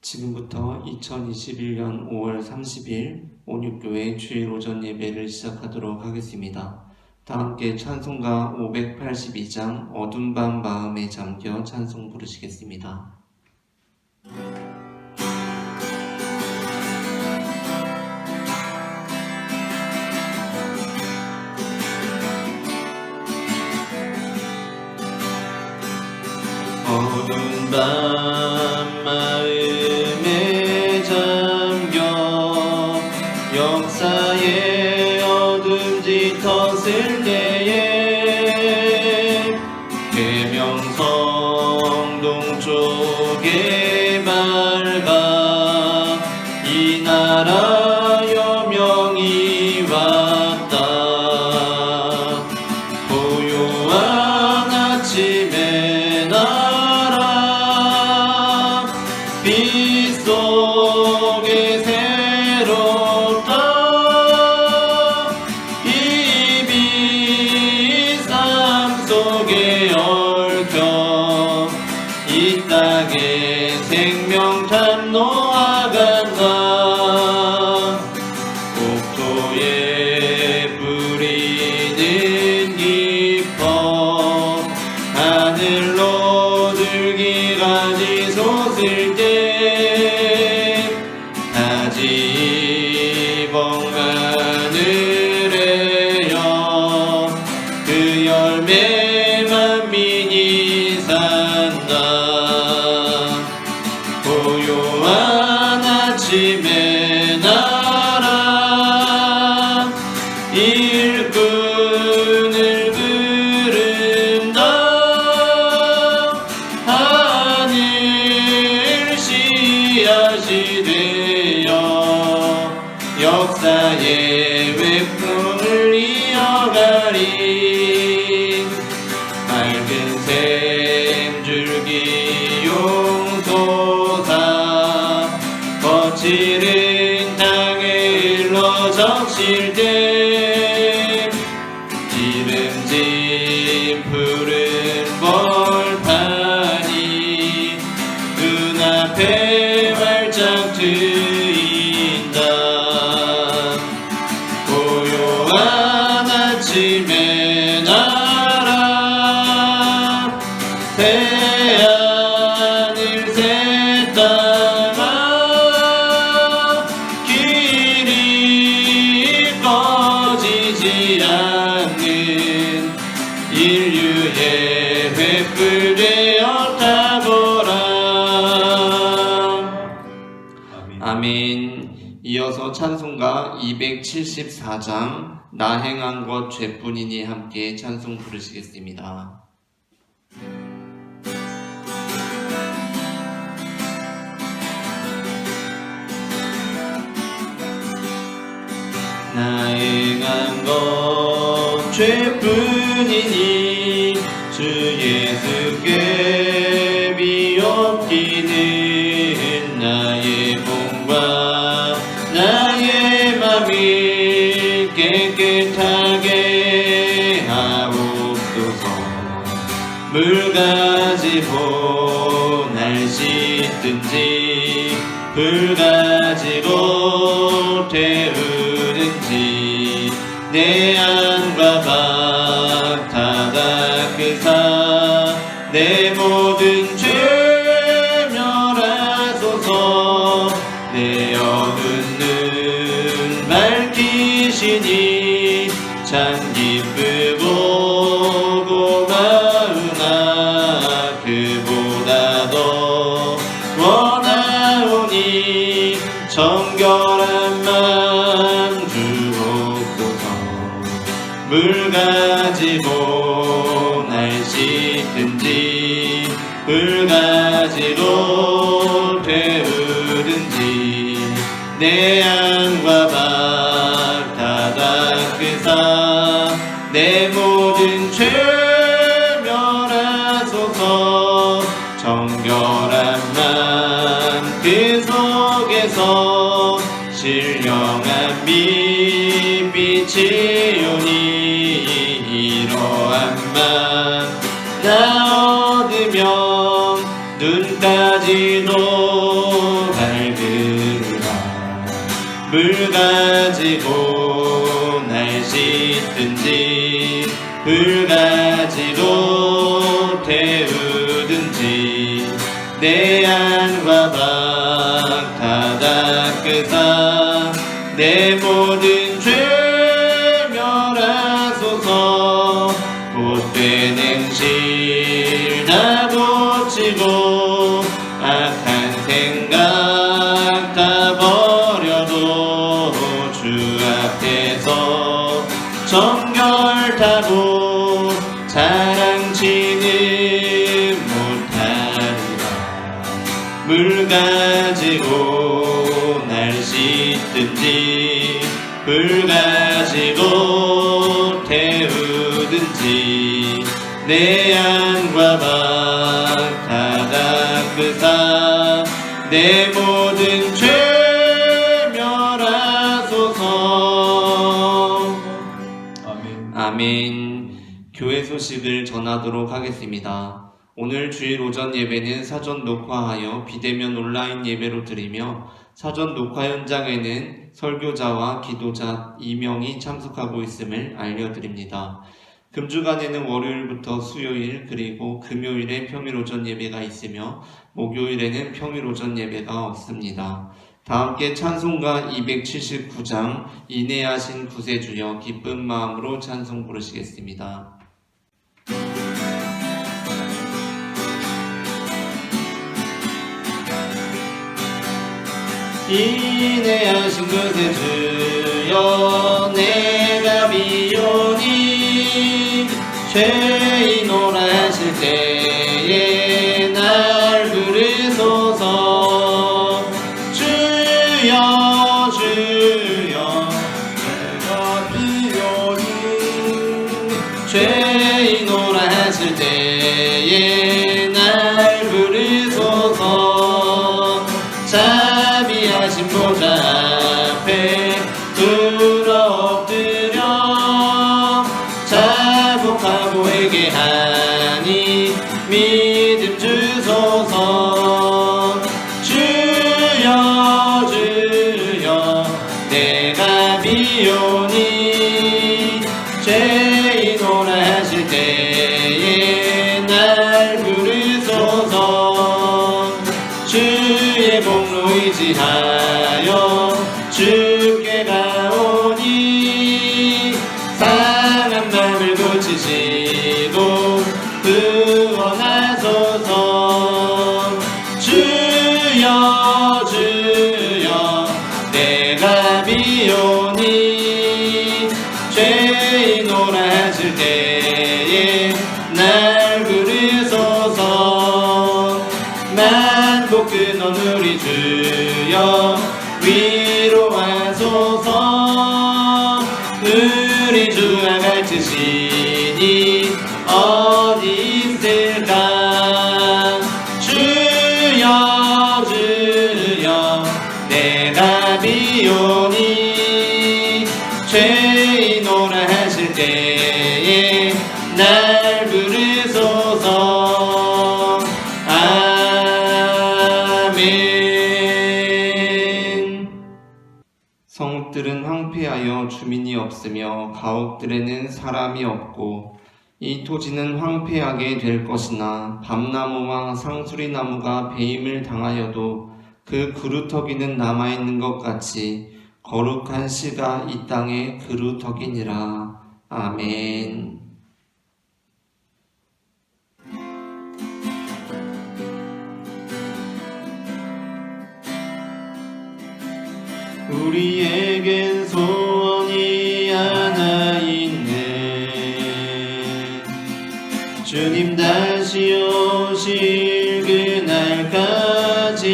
지금부터 2021년 5월 30일 온육교회 주일 오전 예배를 시작하도록 하겠습니다. 다 함께 찬송가 582장 어둠 밤 마음에 잠겨 찬송 부르시겠습니다. 어두운 밤 마음에 잠겨 역사의 어둠 짙었을 때에 계명성 동쪽에 밝아 이 나라 여명이 왔다. 고요한 아침에 빛 속에 새롭다. 이 빛 삶 속에 얽혀 이 땅에 생명탄 놓아간다. 옥토에 뿌리는 깊어 하늘로 들기까지 솟을 때 다시 번 하늘에 그 열매 만민이 산다. 고요한 아침에 나라 일꾼을 부른다. 하늘 씨앗이 되어 역사의 웹툰을 이어가리. 맑은 샘줄기 용솟아 거칠은 땅에 흘러 적실 때 기름진 푸른 벌판이 눈앞에 활짝 트인다. 고요한 아침에 나라 태양을 새 따라 길이 꺼지지 않는 인류의 횃불 되어 타거라. 아멘. 이어서 찬송가 274장 나 행한 것 죄뿐이니 함께 찬송 부르시겠습니다. 나 행한 것 죄뿐이니 주 예수께 비옵기는 나의 몸과 나의 맘이 깨끗하게 하옵소서. 물 가지고 날 씻든지 불 가지고 태우든지 내 안과 박 다 닦으사 내 모든 죄 멸하소서. 내 어두운 눈 밝히시니 참 기쁘고 고마우나 그보다 더 원하오니 정결한 맘 주옵소서. 물 가지고 날 씻든지 불 가지고 태우든지 내 안과 박 다 닦으사 내 모든 죄 멸하소서. 정결한 맘 그 속에서 신령한 빛이 오니 이러한 맘 나 얻으면 눈까지도 물 가지고 날 씻든지 불 가지고 태우든지 내 안과 방 다 닦으사 내 모든 죄 멸하소서. 못된 행실 다 고치고 악한 생각 다 버려도 주 앞에서 정결타고 자랑치는 못하리라. 물 가지고 날 씻든지 불 가지고 태우든지 내 안과 방 다 닦으사 내 모든 죄 멸하소서. 아멘. 교회 소식을 전하도록 하겠습니다. 오늘 주일 오전 예배는 사전 녹화하여 비대면 온라인 예배로 드리며 사전 녹화 현장에는 설교자와 기도자 2명이 참석하고 있음을 알려드립니다. 금주간에는 월요일부터 수요일 그리고 금요일에 평일 오전 예배가 있으며 목요일에는 평일 오전 예배가 없습니다. 다 함께 찬송가 279장 인내하신 구세주여 기쁜 마음으로 찬송 부르시겠습니다. 인내하신 구세주여 내가 비오니 죄인오라 하실 때에 날 부르소서. 주여 주여 내가 비오니 죄인오라 하실 때에 날 부르소서. 자비하신 보좌 앞에 들어 엎드려 자복하고 회개하니 믿음 주소서. 주여 주여 내가 비오니 죄인오라 하실 때에 날 부르소서. 주의 공로 의지하여 주께 가오니 상한 마음을 고치시고 구원하소서. 주여 주여 내가 비오니 죄인오라 하실 때에 날 부르소서. 만복 끊은 우리 주여 위로하소서. 우리 주와 같으시니 어디 있을까. 주여 주여 내가 비오니 죄인오라 하실 때에 날 부르소서. 아멘. 성읍들은 황폐하여 주민이 없으며 가옥들에는 사람이 없고 이 토지는 황폐하게 될 것이나 밤나무와 상수리나무가 배임을 당하여도 그 그루터기는 남아있는 것 같이 거룩한 씨가 이 땅에 그루터기니라. 아멘. 우리에겐 소원이 하나 있네. 주님 다시 오실 그날까지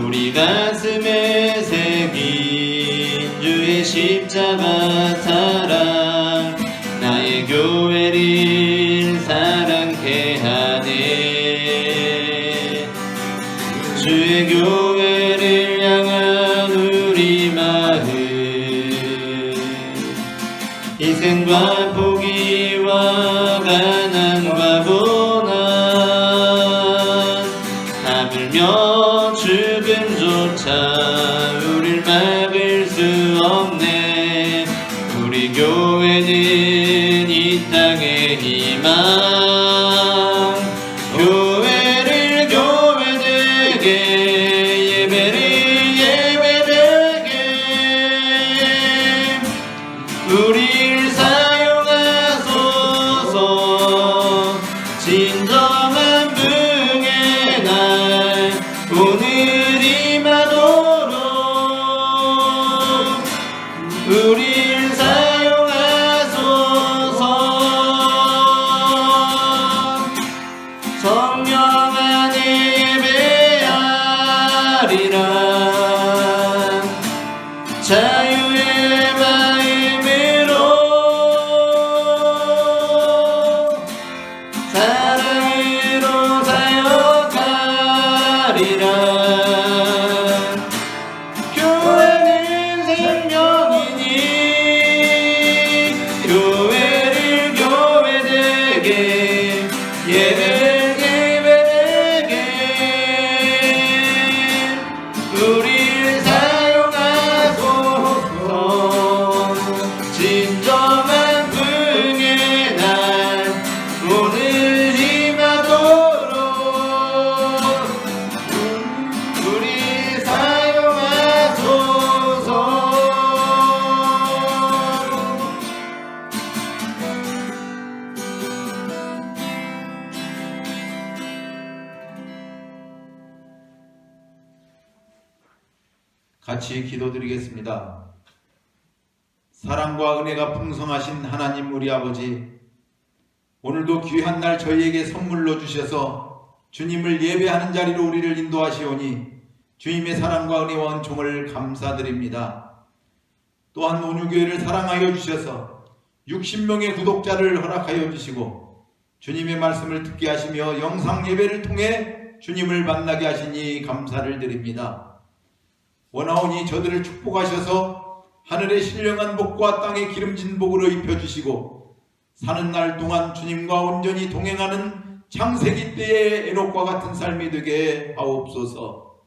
우리 가슴에 새긴 주의 십자가 사랑 나의 교회를 사랑케 하네. 주의 교회를 향한 우리 마음 희생과 포기와 가난과 고난 답을 알며 죽음조차 우릴 막을 수 없네. 우리 교회는 이 땅의 희망, 교회를 교회되게, 예배를 예배되게 우릴 사용하소서. 진정한 부흥의 날 오늘이 마도록 우릴 사용하소서. 성령 안에 예배하리라. 자유의 마음으로 사랑으로 사역하리라. 교회는 생명이니 교회를 교회되게, 예배를 예배되게 우릴 사용하소서. 진정한 부흥의 날 오늘 임하도록 우리 사용하소서. 같이 기도드리겠습니다. 사랑과 은혜가 풍성하신 하나님 우리 아버지, 오늘도 귀한 날 저희에게 선물로 주셔서 주님을 예배하는 자리로 우리를 인도하시오니 주님의 사랑과 은혜와 은총을 감사드립니다. 또한 온유교회를 사랑하여 주셔서 60명의 구독자를 허락하여 주시고 주님의 말씀을 듣게 하시며 영상 예배를 통해 주님을 만나게 하시니 감사를 드립니다. 원하오니 저들을 축복하셔서 하늘의 신령한 복과 땅의 기름진 복으로 입혀주시고 사는 날 동안 주님과 온전히 동행하는 창세기 때의 에녹과 같은 삶이 되게 하옵소서.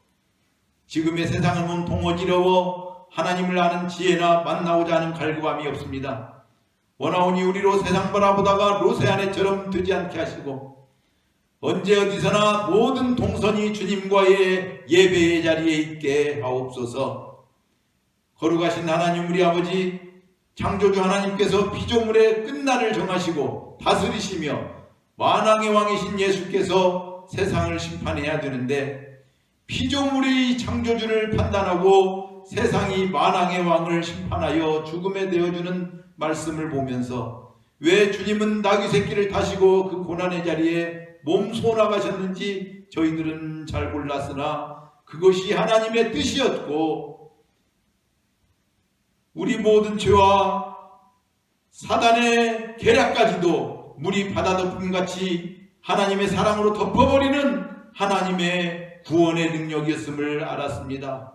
지금의 세상은 온통 어지러워 하나님을 아는 지혜나 만나고자 하는 갈구함이 없습니다. 원하오니 우리로 세상 바라보다가 로세아네처럼 되지 않게 하시고 언제 어디서나 모든 동선이 주님과의 예배의 자리에 있게 하옵소서. 거룩하신 하나님 우리 아버지, 창조주 하나님께서 피조물의 끝날을 정하시고 다스리시며 만왕의 왕이신 예수께서 세상을 심판해야 되는데 피조물이 창조주를 판단하고 세상이 만왕의 왕을 심판하여 죽음에 내어주는 말씀을 보면서 왜 주님은 나귀 새끼를 타시고 그 고난의 자리에 몸소 나가셨는지 저희들은 잘 몰랐으나 그것이 하나님의 뜻이었고 우리 모든 죄와 사단의 계략까지도 물이 바다덮음같이 하나님의 사랑으로 덮어버리는 하나님의 구원의 능력이었음을 알았습니다.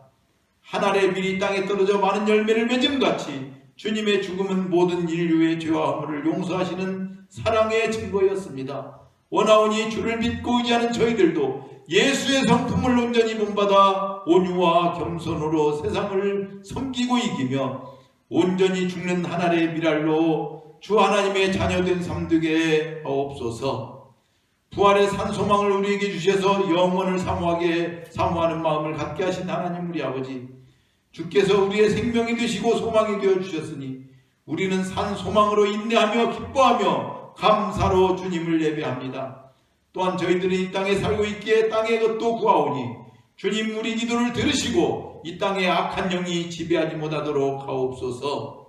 한 알의 밀이 땅에 떨어져 많은 열매를 맺음같이 주님의 죽음은 모든 인류의 죄와 허물을 용서하시는 사랑의 증거였습니다. 원하오니 주를 믿고 의지하는 저희들도 예수의 성품을 온전히 본받아 온유와 겸손으로 세상을 섬기고 이기며 온전히 죽는 한 알의 밀알로 주 하나님의 자녀된 삶 되게 하옵소서. 부활의 산소망을 우리에게 주셔서 영원을 사모하는 마음을 갖게 하신 하나님 우리 아버지, 주께서 우리의 생명이 되시고 소망이 되어 주셨으니 우리는 산소망으로 인내하며 기뻐하며 감사로 주님을 예배합니다. 또한 저희들은 이 땅에 살고 있기에 땅의 것도 구하오니 주님 우리 기도를 들으시고 이 땅에 악한 영이 지배하지 못하도록 하옵소서.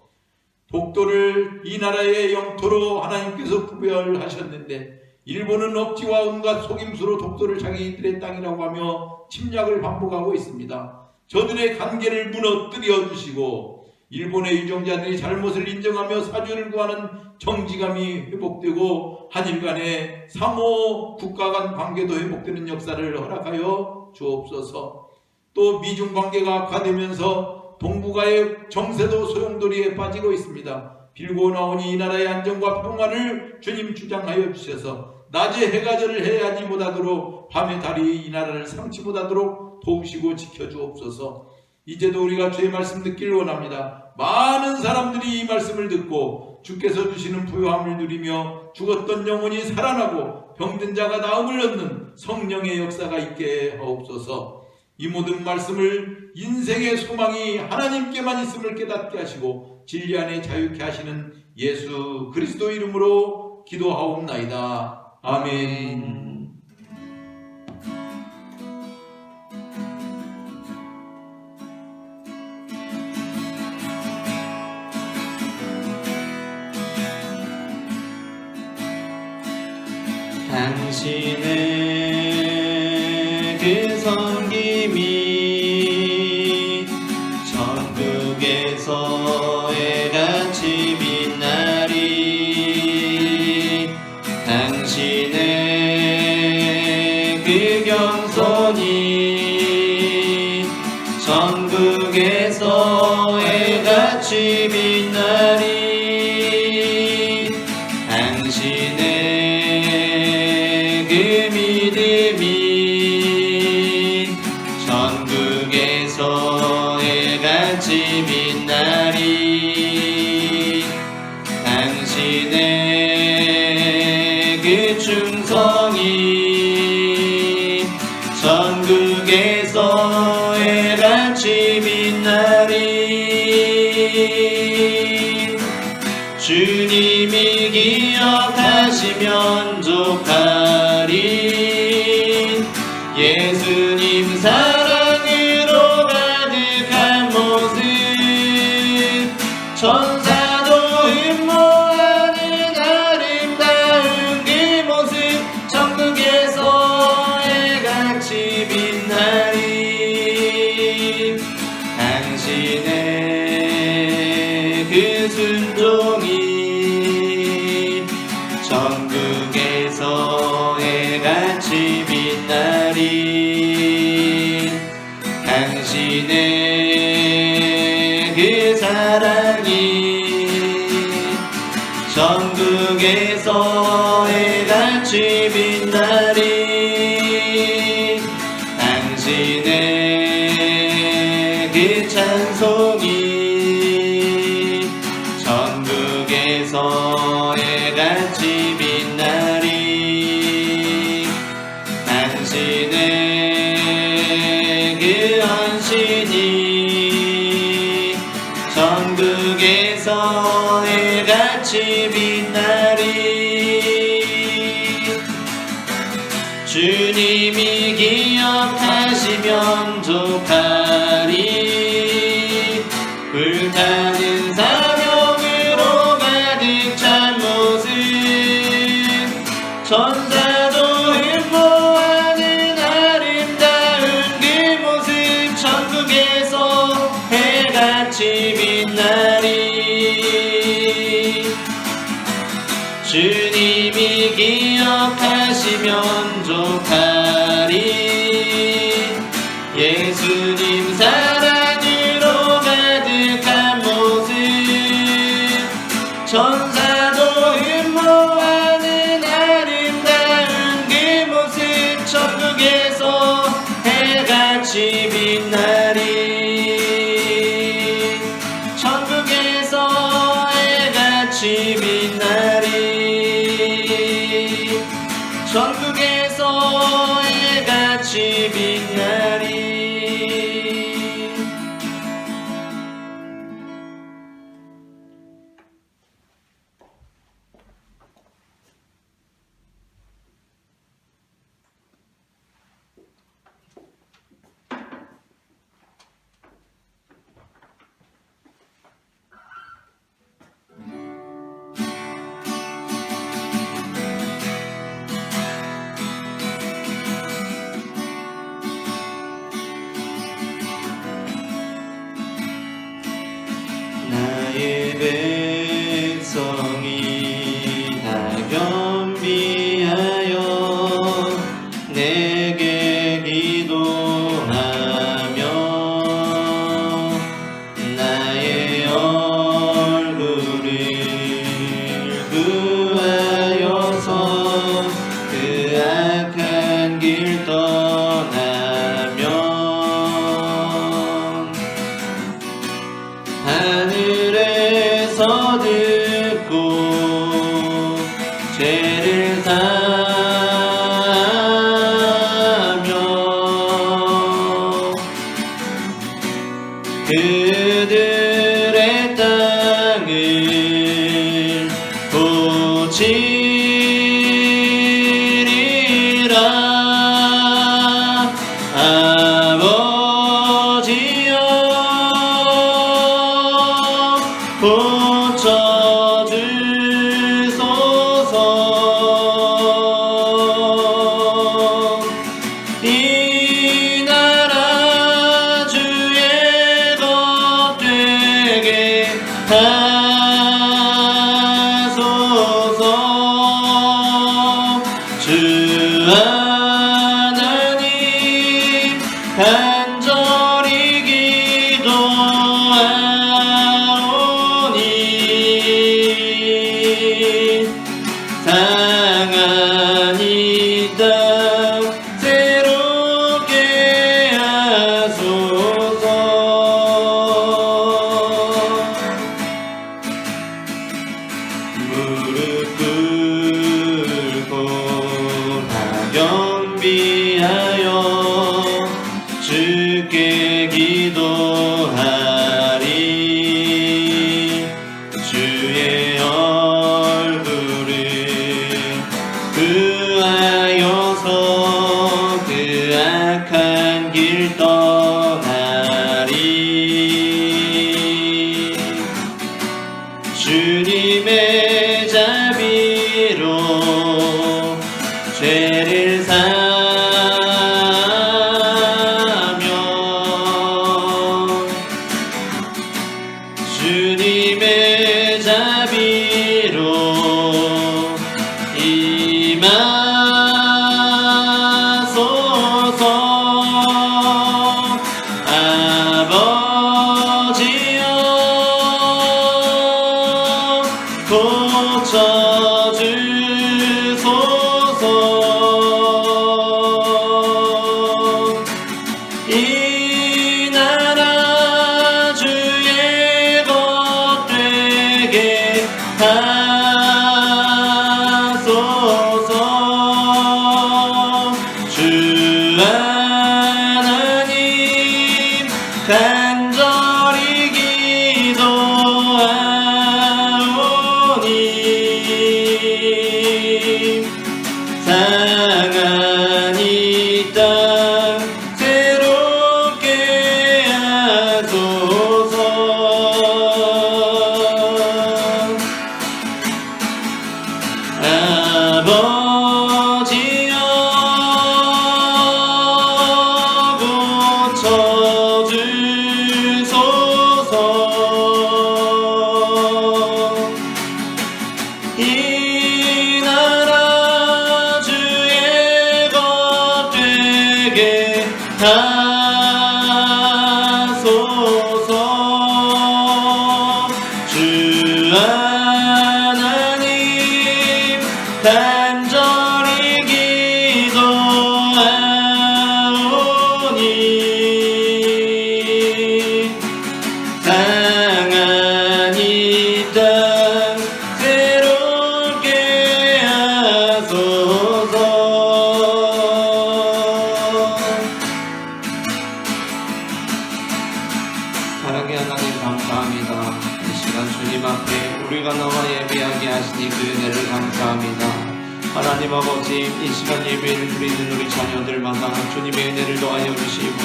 독도를 이 나라의 영토로 하나님께서 구별하셨는데 일본은 억지와 온갖 속임수로 독도를 자기들의 땅이라고 하며 침략을 반복하고 있습니다. 저들의 관계를 무너뜨려 주시고 일본의 유정자들이 잘못을 인정하며 사죄를 구하는 정직함이 회복되고 한일 간의 상호 국가 간 관계도 회복되는 역사를 허락하여 주옵소서. 또 미중 관계가 악화되면서 동북아의 정세도 소용돌이에 빠지고 있습니다. 빌고 나오니 이 나라의 안정과 평화를 주님 주장하여 주셔서 낮에 해가 절을 해야지 못하도록 밤에 달이 이 나라를 삼치 못하도록 도우시고 지켜주옵소서. 이제도 우리가 주의 말씀 듣기를 원합니다. 많은 사람들이 이 말씀을 듣고 주께서 주시는 부요함을 누리며 죽었던 영혼이 살아나고 병든 자가 나음을 얻는 성령의 역사가 있게 하옵소서. 이 모든 말씀을 인생의 소망이 하나님께만 있음을 깨닫게 하시고 진리 안에 자유케 하시는 예수 그리스도 이름으로 기도하옵나이다. 아멘. 당신의 그 섬김이 천국에서 해같이 빛나리. 당신의 그 겸손이 천국에서 해같이 빛나리. 당신의 그 믿음이 천국에서 해같이 빛나리. 당신의 그 충성이 천국에서 해같이 빛나리. 주님이 기억하시면 족하리. 예수님 사랑으로 가득한 모습 천사도 흠모하는 아름다운 그 모습 천국에서 해같이 빛나리. 당신의 그 순종이 천국에서 해같이 빛나리. 당신의 그 사랑이 천국에서 해같이 빛나리. 당신의 그 찬송이 천국에서 해같이 빛나리. 당신의 그 헌신이 천국에서 해같이 빛나리. 주님이 기억하시면 족하리. 불타는 사명으로 가득 찬 모습 천사도 흠모하는 아름다운 그 모습 천국에서 해같이 빛나리. 주님이 기억하시면 족하리. 예수님 사랑으로 가득한 모습 천사도 흠모하는 아름다운 그 모습 천국에서 해같이 빛나리. 천국에서 해같이 빛나리. 천국에서 해같이 빛나리. 그들의 땅을 고치리라. 아버지여 고쳐주소서. 이 나라 주의 것 되게 하소서. 주 하나님 간절히 기도하오니 상한 이 땅 새롭게 하소서. 무릎 꿇고 경비하여 주께 기도하리. 주의 얼굴을 구하여서 그 악한 길 떠나리. 주님의 자비로 죄를 사하며 주님의 자비로 임하소서. 아버지여 고쳐주소서. 이 나라 주의 것 되게 하소서. 주 하나님 간절히 기도하오니 상한 이 땅 새롭게 하소서. 아버지여 고쳐주소서. 이 나라 주의 것 되게 하소서. 주 하나님 간절히 기도하오니 상한 이 땅 새롭게 하소서. 사랑의 하나님 감사합니다. 이 시간 주님 앞에 우리가 나와 예배하게 하시니 그 은혜를 감사합니다. 하나님 아버지, 이 시간 예배를 드리는 우리 자녀들마다 주님의 은혜를 더하여 주시고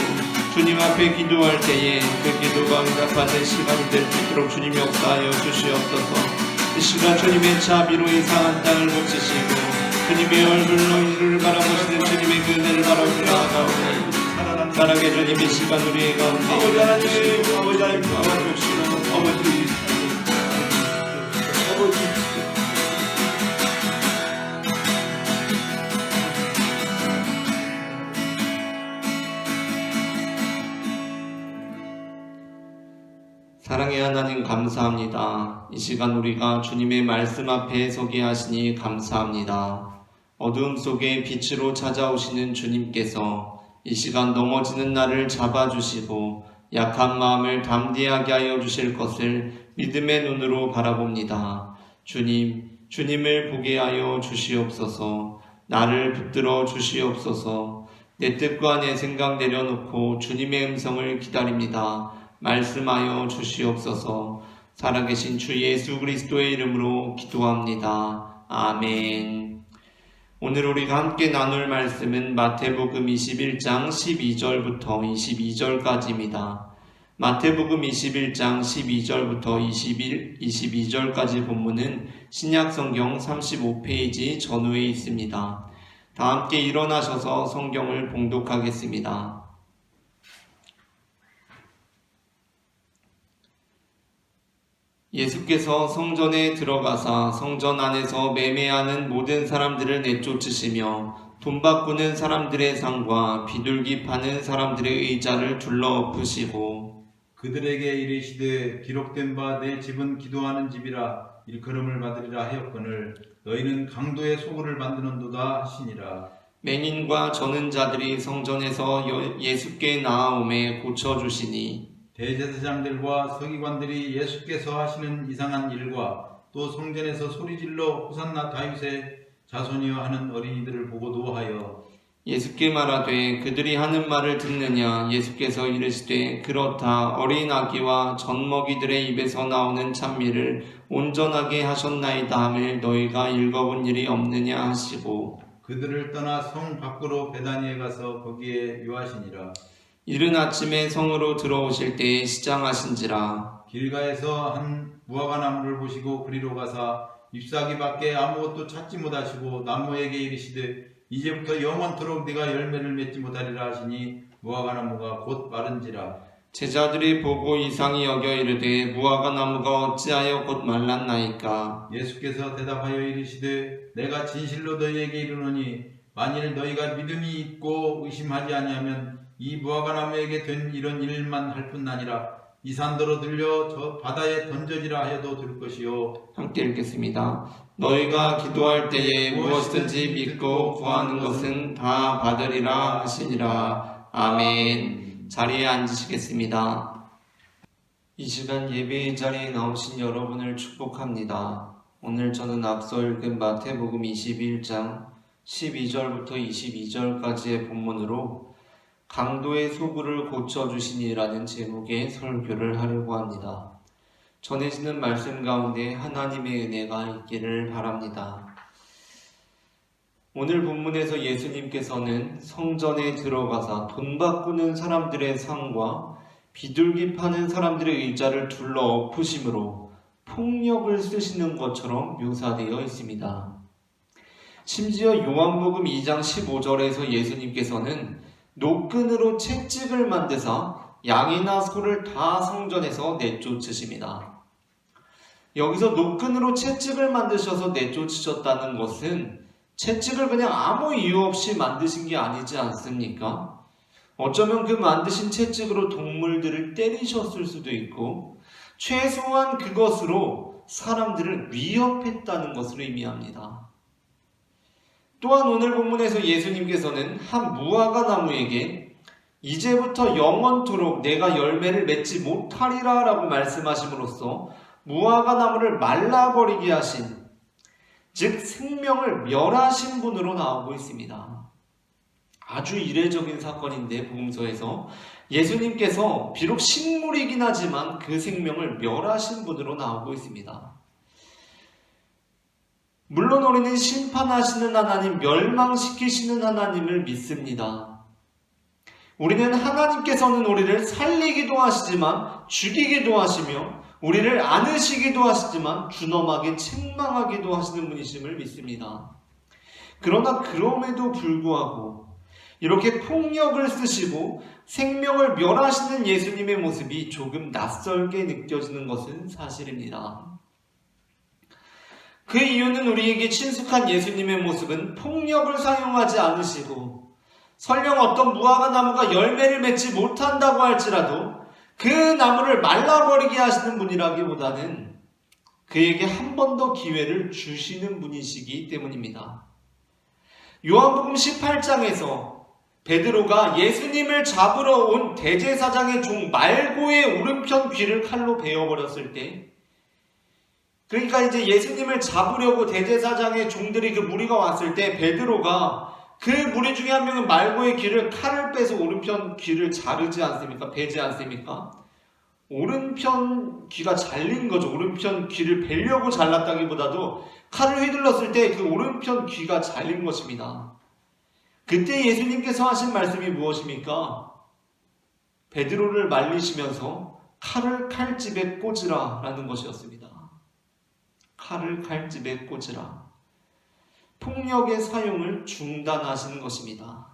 주님 앞에 기도할 때에 그 기도가 응답받는 시간이 될 수 있도록 주님 역사하여 주시옵소서. 이 시간 주님의 자비로 이상한 땅을 고치시고 주님의 얼굴로 이를 바라보시는 주님의 그 은혜를 바라보며 나아가오니 사랑의 주님, 이 시간 우리의 가운데 아버지 하나님 도와주시고 아버지 사랑의 하나님 감사합니다. 이 시간 우리가 주님의 말씀 앞에 서게 하시니 감사합니다. 어두움 속에 빛으로 찾아오시는 주님께서 이 시간 넘어지는 나를 잡아주시고 약한 마음을 담대하게 하여 주실 것을 믿음의 눈으로 바라봅니다. 주님을 보게 하여 주시옵소서. 나를 붙들어 주시옵소서. 내 뜻과 내 생각 내려놓고 주님의 음성을 기다립니다. 말씀하여 주시옵소서. 살아계신 주 예수 그리스도의 이름으로 기도합니다. 아멘. 오늘 우리가 함께 나눌 말씀은 마태복음 21장 12절부터 22절까지입니다. 마태복음 21장 12절부터 22절까지 본문은 신약성경 35페이지 전후에 있습니다. 다 함께 일어나셔서 성경을 봉독하겠습니다. 예수께서 성전에 들어가사 성전 안에서 매매하는 모든 사람들을 내쫓으시며 돈 바꾸는 사람들의 상과 비둘기 파는 사람들의 의자를 둘러엎으시고 그들에게 이르시되 기록된 바 내 집은 기도하는 집이라 일컬음을 받으리라 하였거늘 너희는 강도의 소굴을 만드는도다 하시니라. 맹인과 저는 자들이 성전에서 예수께 나아오매 고쳐주시니 대제사장들과 서기관들이 예수께서 하시는 이상한 일과 또 성전에서 소리질러 호산나 다윗의 자손이여 하는 어린이들을 보고 노하여 예수께 말하되 그들이 하는 말을 듣느냐. 예수께서 이르시되 그렇다. 어린 아기와 젖먹이들의 입에서 나오는 찬미를 온전하게 하셨나이다 함을 너희가 읽어본 일이 없느냐 하시고 그들을 떠나 성 밖으로 베다니에 가서 거기에 유하시니라. 이른 아침에 성으로 들어오실 때에 시장하신지라. 길가에서 한 무화과 나무를 보시고 그리로 가사 잎사귀밖에 아무것도 찾지 못하시고 나무에게 이르시되 이제부터 영원토록 네가 열매를 맺지 못하리라 하시니 무화과 나무가 곧 마른지라. 제자들이 보고 이상히 여겨 이르되 무화과 나무가 어찌하여 곧 말랐나이까. 예수께서 대답하여 이르시되 내가 진실로 너희에게 이르노니 만일 너희가 믿음이 있고 의심하지 아니하면 이 무화과 나무에게 된 이런 일만 할 뿐 아니라 이 산더러 들려 저 바다에 던져지라 하여도 될 것이요. 함께 읽겠습니다. 너희가 기도할 때에 무엇이든지 믿고 구하는 것은 다 받으리라 하시니라. 아멘. 자리에 앉으시겠습니다. 이 시간 예배의 자리에 나오신 여러분을 축복합니다. 오늘 저는 앞서 읽은 마태복음 21장 12절부터 22절까지의 본문으로 강도의 소굴을 고쳐주시니라는 제목의 설교를 하려고 합니다. 전해지는 말씀 가운데 하나님의 은혜가 있기를 바랍니다. 오늘 본문에서 예수님께서는 성전에 들어가사 돈 바꾸는 사람들의 상과 비둘기 파는 사람들의 의자를 둘러 엎으심으로 폭력을 쓰시는 것처럼 묘사되어 있습니다. 심지어 요한복음 2장 15절에서 예수님께서는 노끈으로 채찍을 만드사 양이나 소를 다 성전에서 내쫓으십니다. 여기서 노끈으로 채찍을 만드셔서 내쫓으셨다는 것은 채찍을 그냥 아무 이유 없이 만드신 게 아니지 않습니까? 어쩌면 그 만드신 채찍으로 동물들을 때리셨을 수도 있고 최소한 그것으로 사람들을 위협했다는 것을 의미합니다. 또한 오늘 본문에서 예수님께서는 한 무화과 나무에게 이제부터 영원토록 내가 열매를 맺지 못하리라 라고 말씀하심으로써 무화과 나무를 말라버리게 하신, 즉 생명을 멸하신 분으로 나오고 있습니다. 아주 이례적인 사건인데 복음서에서 예수님께서 비록 식물이긴 하지만 그 생명을 멸하신 분으로 나오고 있습니다. 물론 우리는 심판하시는 하나님, 멸망시키시는 하나님을 믿습니다. 우리는 하나님께서는 우리를 살리기도 하시지만 죽이기도 하시며 우리를 안으시기도 하시지만 준엄하게 책망하기도 하시는 분이심을 믿습니다. 그러나 그럼에도 불구하고 이렇게 폭력을 쓰시고 생명을 멸하시는 예수님의 모습이 조금 낯설게 느껴지는 것은 사실입니다. 그 이유는 우리에게 친숙한 예수님의 모습은 폭력을 사용하지 않으시고 설령 어떤 무화과 나무가 열매를 맺지 못한다고 할지라도 그 나무를 말라버리게 하시는 분이라기보다는 그에게 한 번 더 기회를 주시는 분이시기 때문입니다. 요한복음 18장에서 베드로가 예수님을 잡으러 온 대제사장의 종 말고의 오른편 귀를 칼로 베어버렸을 때, 그러니까 이제 예수님을 잡으려고 대제사장의 종들이 그 무리가 왔을 때 베드로가 그 무리 중에 한 명은 말고의 귀를 칼을 빼서 오른편 귀를 자르지 않습니까? 베지 않습니까? 오른편 귀가 잘린 거죠. 오른편 귀를 베려고 잘랐다기보다도 칼을 휘둘렀을 때 그 오른편 귀가 잘린 것입니다. 그때 예수님께서 하신 말씀이 무엇입니까? 베드로를 말리시면서 칼을 칼집에 꽂으라 라는 것이었습니다. 칼을 칼집에 꽂으라. 폭력의 사용을 중단하시는 것입니다.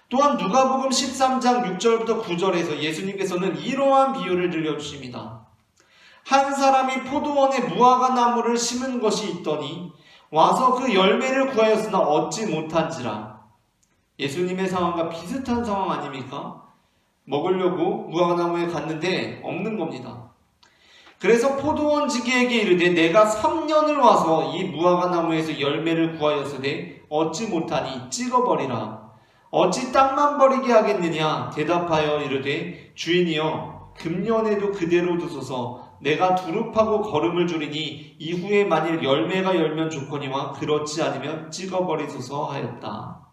또한 누가복음 13장 6절부터 9절에서 예수님께서는 이러한 비유를 들려주십니다. 한 사람이 포도원에 무화과 나무를 심은 것이 있더니 와서 그 열매를 구하였으나 얻지 못한지라. 예수님의 상황과 비슷한 상황 아닙니까? 먹으려고 무화과 나무에 갔는데 없는 겁니다. 그래서 포도원 지기에게 이르되 내가 3년을 와서 이 무화과 나무에서 열매를 구하였으되 얻지 못하니 찍어버리라. 어찌 땅만 버리게 하겠느냐? 대답하여 이르되 주인이여 금년에도 그대로 두소서. 내가 두릅하고 거름을 주리니 이후에 만일 열매가 열면 좋거니와 그렇지 않으면 찍어버리소서 하였다.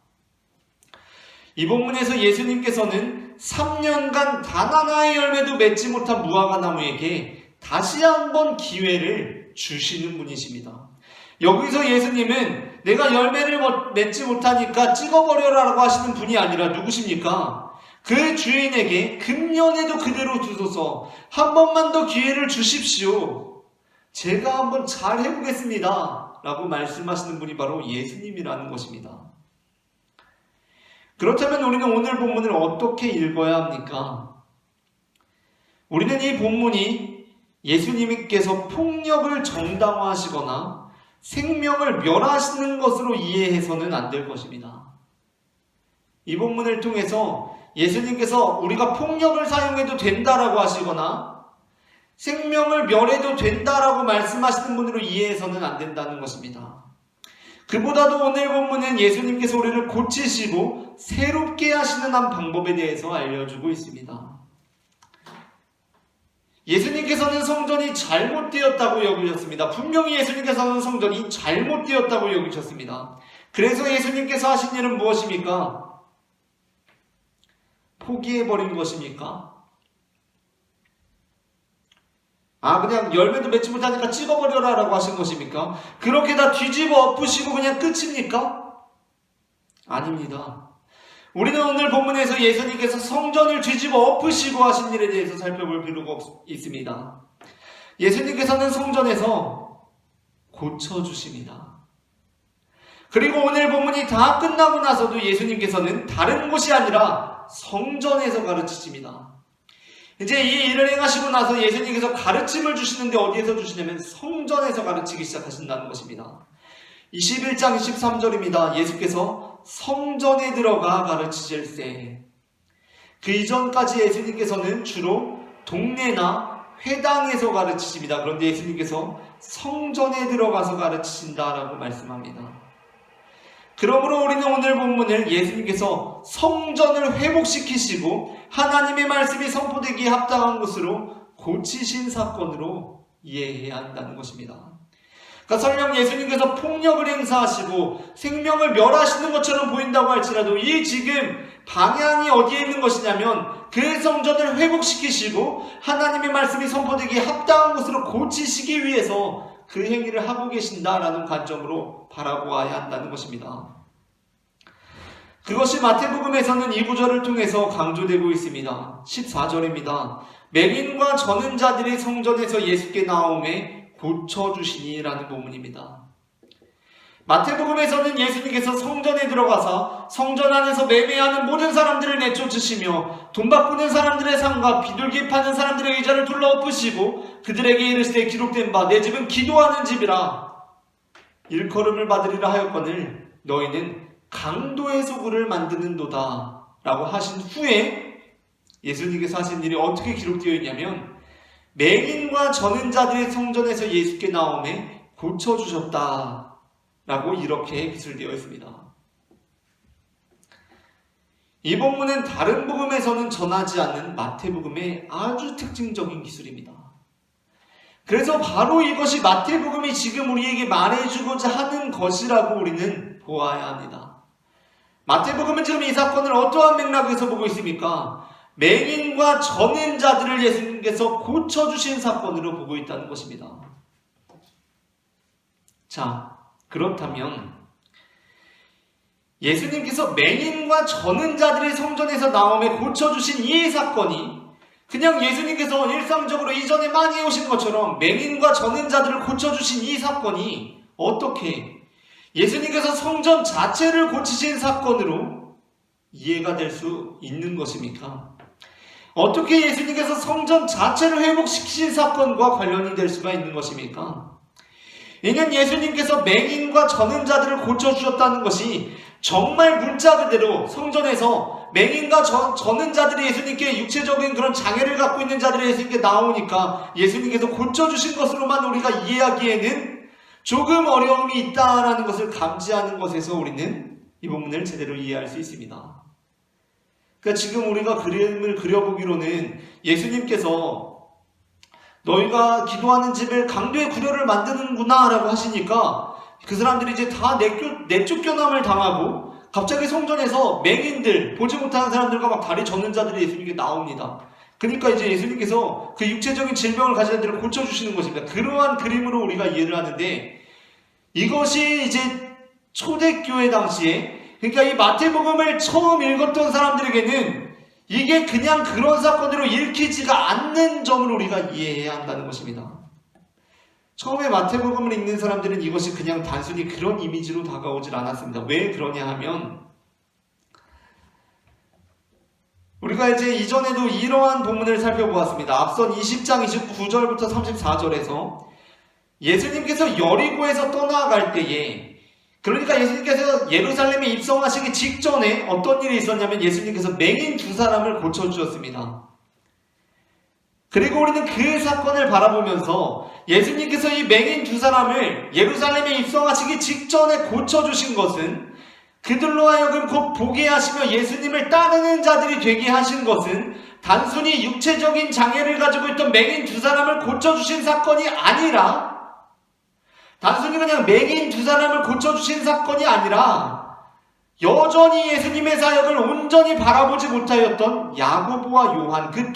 이 본문에서 예수님께서는 3년간 단 하나의 열매도 맺지 못한 무화과 나무에게 다시 한번 기회를 주시는 분이십니다. 여기서 예수님은 내가 열매를 맺지 못하니까 찍어버려라라고 하시는 분이 아니라 누구십니까? 그 주인에게 금년에도 그대로 두소서. 한 번만 더 기회를 주십시오. 제가 한번 잘 해보겠습니다 라고 말씀하시는 분이 바로 예수님이라는 것입니다. 그렇다면 우리는 오늘 본문을 어떻게 읽어야 합니까? 우리는 이 본문이 예수님께서 폭력을 정당화하시거나 생명을 멸하시는 것으로 이해해서는 안 될 것입니다. 이 본문을 통해서 예수님께서 우리가 폭력을 사용해도 된다라고 하시거나 생명을 멸해도 된다라고 말씀하시는 분으로 이해해서는 안 된다는 것입니다. 그보다도 오늘 본문은 예수님께서 우리를 고치시고 새롭게 하시는 한 방법에 대해서 알려주고 있습니다. 예수님께서는 성전이 잘못되었다고 여기셨습니다. 분명히 예수님께서는 성전이 잘못되었다고 여기셨습니다. 그래서 예수님께서 하신 일은 무엇입니까? 포기해버린 것입니까? 그냥 열매도 맺지 못하니까 찍어버려라 라고 하신 것입니까? 그렇게 다 뒤집어 엎으시고 그냥 끝입니까? 아닙니다. 우리는 오늘 본문에서 예수님께서 성전을 뒤집어 엎으시고 하신 일에 대해서 살펴볼 필요가 있습니다. 예수님께서는 성전에서 고쳐주십니다. 그리고 오늘 본문이 다 끝나고 나서도 예수님께서는 다른 곳이 아니라 성전에서 가르치십니다. 이제 이 일을 행하시고 나서 예수님께서 가르침을 주시는데 어디에서 주시냐면 성전에서 가르치기 시작하신다는 것입니다. 21장 23절입니다. 예수께서 성전에 들어가 가르치실세. 그 이전까지 예수님께서는 주로 동네나 회당에서 가르치십니다. 그런데 예수님께서 성전에 들어가서 가르치신다라고 말씀합니다. 그러므로 우리는 오늘 본문을 예수님께서 성전을 회복시키시고 하나님의 말씀이 선포되기에 합당한 곳으로 고치신 사건으로 이해해야 한다는 것입니다. 그러니까 설령 예수님께서 폭력을 행사하시고 생명을 멸하시는 것처럼 보인다고 할지라도 이 지금 방향이 어디에 있는 것이냐면 그 성전을 회복시키시고 하나님의 말씀이 선포되기에 합당한 곳으로 고치시기 위해서 그 행위를 하고 계신다라는 관점으로 바라보아야 한다는 것입니다. 그것이 마태복음에서는 이 구절을 통해서 강조되고 있습니다. 14절입니다. 맹인과 저는 자들이 성전에서 예수께 나오매 고쳐주시니라는 본문입니다. 마태복음에서는 예수님께서 성전에 들어가서 성전 안에서 매매하는 모든 사람들을 내쫓으시며 돈 바꾸는 사람들의 상과 비둘기 파는 사람들의 의자를 둘러엎으시고 그들에게 이르시되 기록된 바 내 집은 기도하는 집이라 일컬음을 받으리라 하였거늘 너희는 강도의 소굴을 만드는도다 라고 하신 후에 예수님께서 하신 일이 어떻게 기록되어 있냐면 맹인과 저는 자들의 성전에서 예수께 나오매 고쳐주셨다 라고 이렇게 기술되어 있습니다. 이 본문은 다른 복음에서는 전하지 않는 마태복음의 아주 특징적인 기술입니다. 그래서 바로 이것이 마태복음이 지금 우리에게 말해주고자 하는 것이라고 우리는 보아야 합니다. 마태복음은 지금 이 사건을 어떠한 맥락에서 보고 있습니까? 맹인과 저는 자들을 예수님께서 고쳐주신 사건으로 보고 있다는 것입니다. 자, 그렇다면 예수님께서 맹인과 저는 자들이 성전에서 나옴에 고쳐주신 이 사건이 그냥 예수님께서 일상적으로 이전에 많이 해오신 것처럼 맹인과 저는 자들을 고쳐주신 이 사건이 어떻게 예수님께서 성전 자체를 고치신 사건으로 이해가 될 수 있는 것입니까? 어떻게 예수님께서 성전 자체를 회복시키신 사건과 관련이 될 수가 있는 것입니까? 이는 예수님께서 맹인과 저는 자들을 고쳐주셨다는 것이 정말 문자 그대로 성전에서 맹인과 저는 자들이 예수님께 육체적인 그런 장애를 갖고 있는 자들이 예수님께 나오니까 예수님께서 고쳐주신 것으로만 우리가 이해하기에는 조금 어려움이 있다라는 것을 감지하는 것에서 우리는 이 본문을 제대로 이해할 수 있습니다. 그러니까 지금 우리가 그림을 그려보기로는 예수님께서 너희가 기도하는 집에 강도의 구려를 만드는구나 라고 하시니까 그 사람들이 이제 다 내쫓겨남을 당하고 갑자기 성전에서 맹인들, 보지 못하는 사람들과 막 다리 젓는 자들이 예수님께 나옵니다. 그러니까 이제 예수님께서 그 육체적인 질병을 가진 자들을 고쳐주시는 것입니다. 그러한 그림으로 우리가 이해를 하는데 이것이 이제 초대교회 당시에 그러니까 이 마태복음을 처음 읽었던 사람들에게는 이게 그냥 그런 사건으로 읽히지가 않는 점을 우리가 이해해야 한다는 것입니다. 처음에 마태복음을 읽는 사람들은 이것이 그냥 단순히 그런 이미지로 다가오질 않았습니다. 왜 그러냐 하면 우리가 이제 이전에도 이러한 본문을 살펴보았습니다. 앞선 20장 29절부터 34절에서 예수님께서 여리고에서 떠나갈 때에 그러니까 예수님께서 예루살렘에 입성하시기 직전에 어떤 일이 있었냐면 예수님께서 맹인 두 사람을 고쳐주셨습니다. 그리고 우리는 그 사건을 바라보면서 예수님께서 이 맹인 두 사람을 예루살렘에 입성하시기 직전에 고쳐주신 것은 그들로 하여금 곧 보게 하시며 예수님을 따르는 자들이 되게 하신 것은 단순히 육체적인 장애를 가지고 있던 맹인 두 사람을 고쳐주신 사건이 아니라 단순히 그냥 맹인 두 사람을 고쳐주신 사건이 아니라 여전히 예수님의 사역을 온전히 바라보지 못하였던 야고보와 요한 그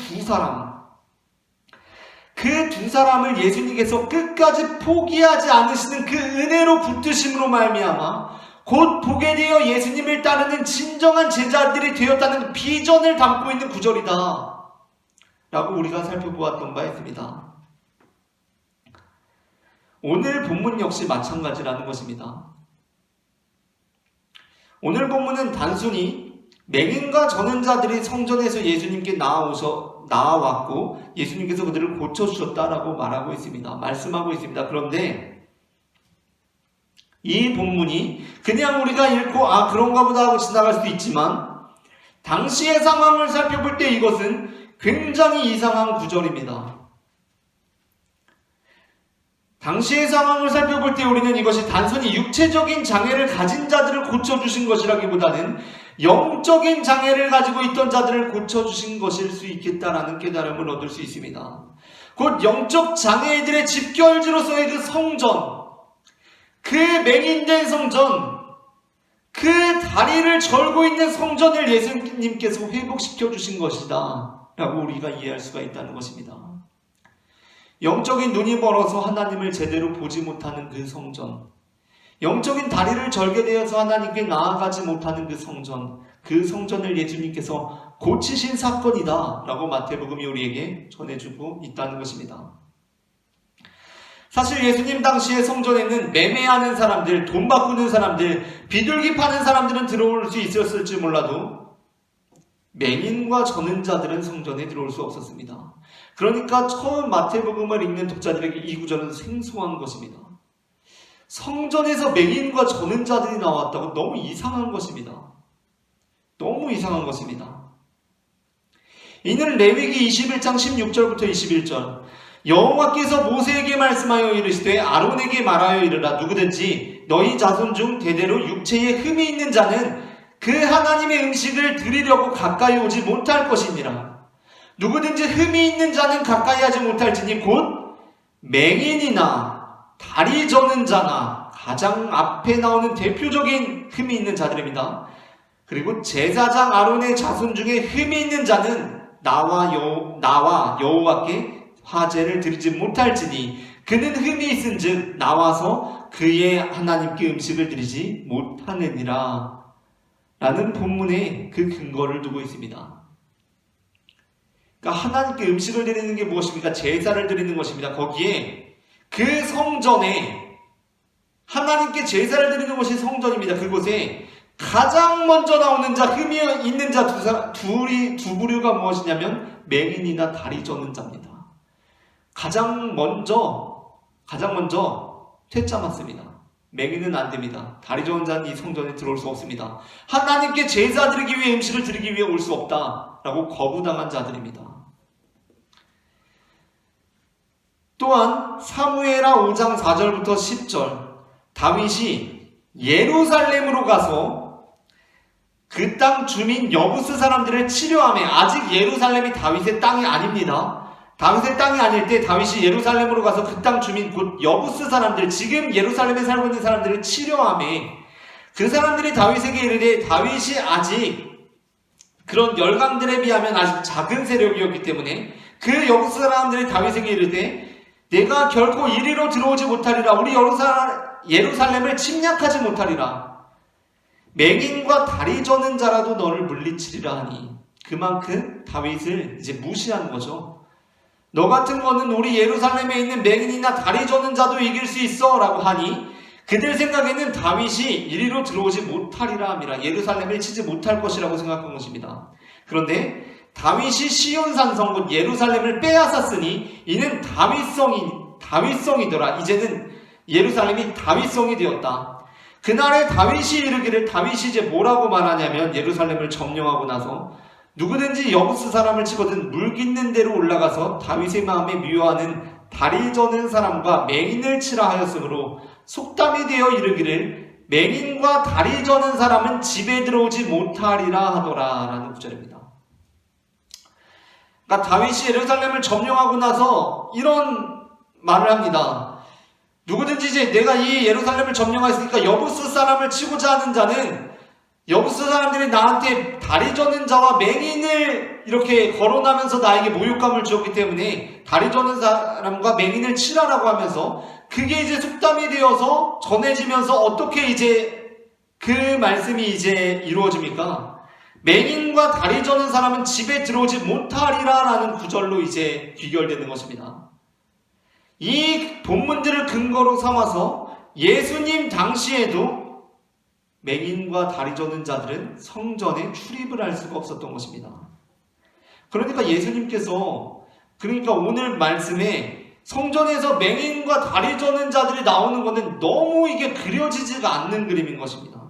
두 사람을 예수님께서 끝까지 포기하지 않으시는 그 은혜로 붙드심으로 말미암아 곧 보게 되어 예수님을 따르는 진정한 제자들이 되었다는 비전을 담고 있는 구절이다 라고 우리가 살펴보았던 바 있습니다. 오늘 본문 역시 마찬가지라는 것입니다. 오늘 본문은 단순히 맹인과 저는 자들이 성전에서 예수님께 나와왔고 예수님께서 그들을 고쳐주셨다라고 말하고 있습니다. 말씀하고 있습니다. 그런데 이 본문이 그냥 우리가 읽고 그런가 보다 하고 지나갈 수도 있지만 당시의 상황을 살펴볼 때 이것은 굉장히 이상한 구절입니다. 당시의 상황을 살펴볼 때 우리는 이것이 단순히 육체적인 장애를 가진 자들을 고쳐주신 것이라기보다는 영적인 장애를 가지고 있던 자들을 고쳐주신 것일 수 있겠다라는 깨달음을 얻을 수 있습니다. 곧 영적 장애인들의 집결지로서의 그 성전, 그 맹인된 성전, 그 다리를 절고 있는 성전을 예수님께서 회복시켜 주신 것이다 라고 우리가 이해할 수가 있다는 것입니다. 영적인 눈이 멀어서 하나님을 제대로 보지 못하는 그 성전, 영적인 다리를 절게 되어서 하나님께 나아가지 못하는 그 성전을 예수님께서 고치신 사건이다 라고 마태복음이 우리에게 전해주고 있다는 것입니다. 사실 예수님 당시의 성전에는 매매하는 사람들, 돈 바꾸는 사람들, 비둘기 파는 사람들은 들어올 수 있었을지 몰라도 맹인과 저는 자들은 성전에 들어올 수 없었습니다. 그러니까 처음 마태복음을 읽는 독자들에게 이 구절은 생소한 것입니다. 성전에서 맹인과 저는 자들이 나왔다고 너무 이상한 것입니다. 너무 이상한 것입니다. 이는 레위기 21장 16절부터 21절 여호와께서 모세에게 말씀하여 이르시되 아론에게 말하여 이르라 누구든지 너희 자손 중 대대로 육체에 흠이 있는 자는 그 하나님의 음식을 드리려고 가까이 오지 못할 것이니라. 누구든지 흠이 있는 자는 가까이 하지 못할지니 곧 맹인이나 다리 저는 자나 가장 앞에 나오는 대표적인 흠이 있는 자들입니다. 그리고 제사장 아론의 자손 중에 흠이 있는 자는 나와 여호와께 화제를 드리지 못할지니 그는 흠이 있은즉 나와서 그의 하나님께 음식을 드리지 못하느니라 라는 본문에 그 근거를 두고 있습니다. 그러니까 하나님께 음식을 드리는 게 무엇입니까? 제사를 드리는 것입니다. 거기에 그 성전에 하나님께 제사를 드리는 것이 성전입니다. 그곳에 가장 먼저 나오는 자, 흠이 있는 자 두 부류가 무엇이냐면 맹인이나 다리 저는 자입니다. 가장 먼저 퇴짜 맞습니다. 맹인은 안 됩니다. 다리 저는 자는 이 성전에 들어올 수 없습니다. 하나님께 제사 드리기 위해 음식을 드리기 위해 올 수 없다라고 거부당한 자들입니다. 또한 사무엘하 5장 4절부터 10절 다윗이 예루살렘으로 가서 그 땅 주민 여부스 사람들을 치료하며 아직 예루살렘이 다윗의 땅이 아닙니다. 다윗의 땅이 아닐 때 다윗이 예루살렘으로 가서 그 땅 주민 곧 여부스 사람들 지금 예루살렘에 살고 있는 사람들을 치료하며 그 사람들이 다윗에게 이르되 다윗이 아직 그런 열강들에 비하면 아직 작은 세력이었기 때문에 그 여부스 사람들이 다윗에게 이르되 내가 결코 이리로 들어오지 못하리라. 우리 예루살렘을 침략하지 못하리라. 맹인과 다리 저는 자라도 너를 물리치리라 하니 그만큼 다윗을 이제 무시한 거죠. 너 같은 거는 우리 예루살렘에 있는 맹인이나 다리 저는 자도 이길 수 있어 라고 하니 그들 생각에는 다윗이 이리로 들어오지 못하리라 함이라. 예루살렘을 치지 못할 것이라고 생각한 것입니다. 그런데 다윗이 시온산성 곧 예루살렘을 빼앗았으니 이는 다윗성이더라. 이제는 예루살렘이 다윗성이 되었다. 그날에 다윗이 이르기를 다윗이 이제 뭐라고 말하냐면 예루살렘을 점령하고 나서 누구든지 여부스 사람을 치거든 물 깃는 데로 올라가서 다윗의 마음에 미워하는 다리 저는 사람과 맹인을 치라 하였으므로 속담이 되어 이르기를 맹인과 다리 저는 사람은 집에 들어오지 못하리라 하더라 라는 구절입니다. 그러니까 다윗이 예루살렘을 점령하고 나서 이런 말을 합니다. 누구든지 이제 내가 이 예루살렘을 점령했으니까 여부스 사람을 치고자 하는 자는 여부스 사람들이 나한테 다리 저는 자와 맹인을 이렇게 거론하면서 나에게 모욕감을 주었기 때문에 다리 저는 사람과 맹인을 치라라고 하면서 그게 이제 속담이 되어서 전해지면서 어떻게 이제 그 말씀이 이제 이루어집니까? 맹인과 다리 저는 사람은 집에 들어오지 못하리라 라는 구절로 이제 귀결되는 것입니다. 이 본문들을 근거로 삼아서 예수님 당시에도 맹인과 다리 저는 자들은 성전에 출입을 할 수가 없었던 것입니다. 그러니까 예수님께서 오늘 말씀에 성전에서 맹인과 다리 저는 자들이 나오는 것은 너무 이게 그려지지가 않는 그림인 것입니다.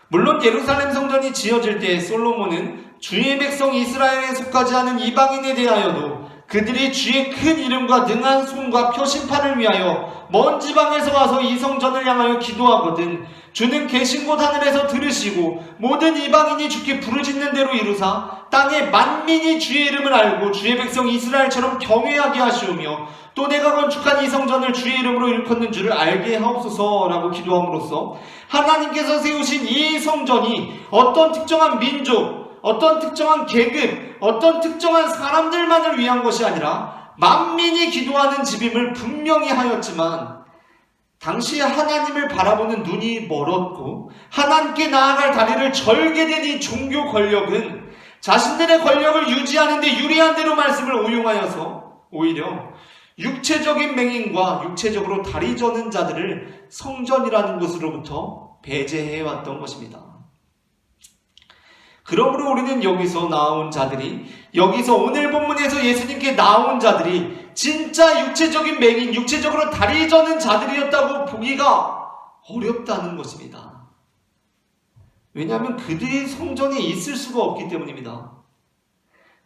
물론 예루살렘 성전이 지어질 때 솔로몬은 주의 백성 이스라엘에 속하지 않은 이방인에 대하여도 그들이 주의 큰 이름과 능한 손과 표심판을 위하여 먼 지방에서 와서 이 성전을 향하여 기도하거든 주는 계신 곳 하늘에서 들으시고 모든 이방인이 주께 부르짖는 대로 이루사 땅의 만민이 주의 이름을 알고 주의 백성 이스라엘처럼 경외하게 하시오며 또 내가 건축한 이 성전을 주의 이름으로 일컫는 줄을 알게 하옵소서라고 기도함으로써 하나님께서 세우신 이 성전이 어떤 특정한 민족, 어떤 특정한 계급, 어떤 특정한 사람들만을 위한 것이 아니라 만민이 기도하는 집임을 분명히 하였지만 당시 하나님을 바라보는 눈이 멀었고 하나님께 나아갈 다리를 절게 된 이 종교 권력은 자신들의 권력을 유지하는 데 유리한 대로 말씀을 오용하여서 오히려 육체적인 맹인과 육체적으로 다리 저는 자들을 성전이라는 곳으로부터 배제해왔던 것입니다. 그러므로 우리는 여기서 나온 자들이, 여기서 오늘 본문에서 예수님께 나온 자들이 진짜 육체적인 맹인, 육체적으로 다리 저는 자들이었다고 보기가 어렵다는 것입니다. 왜냐하면 그들이 성전에 있을 수가 없기 때문입니다.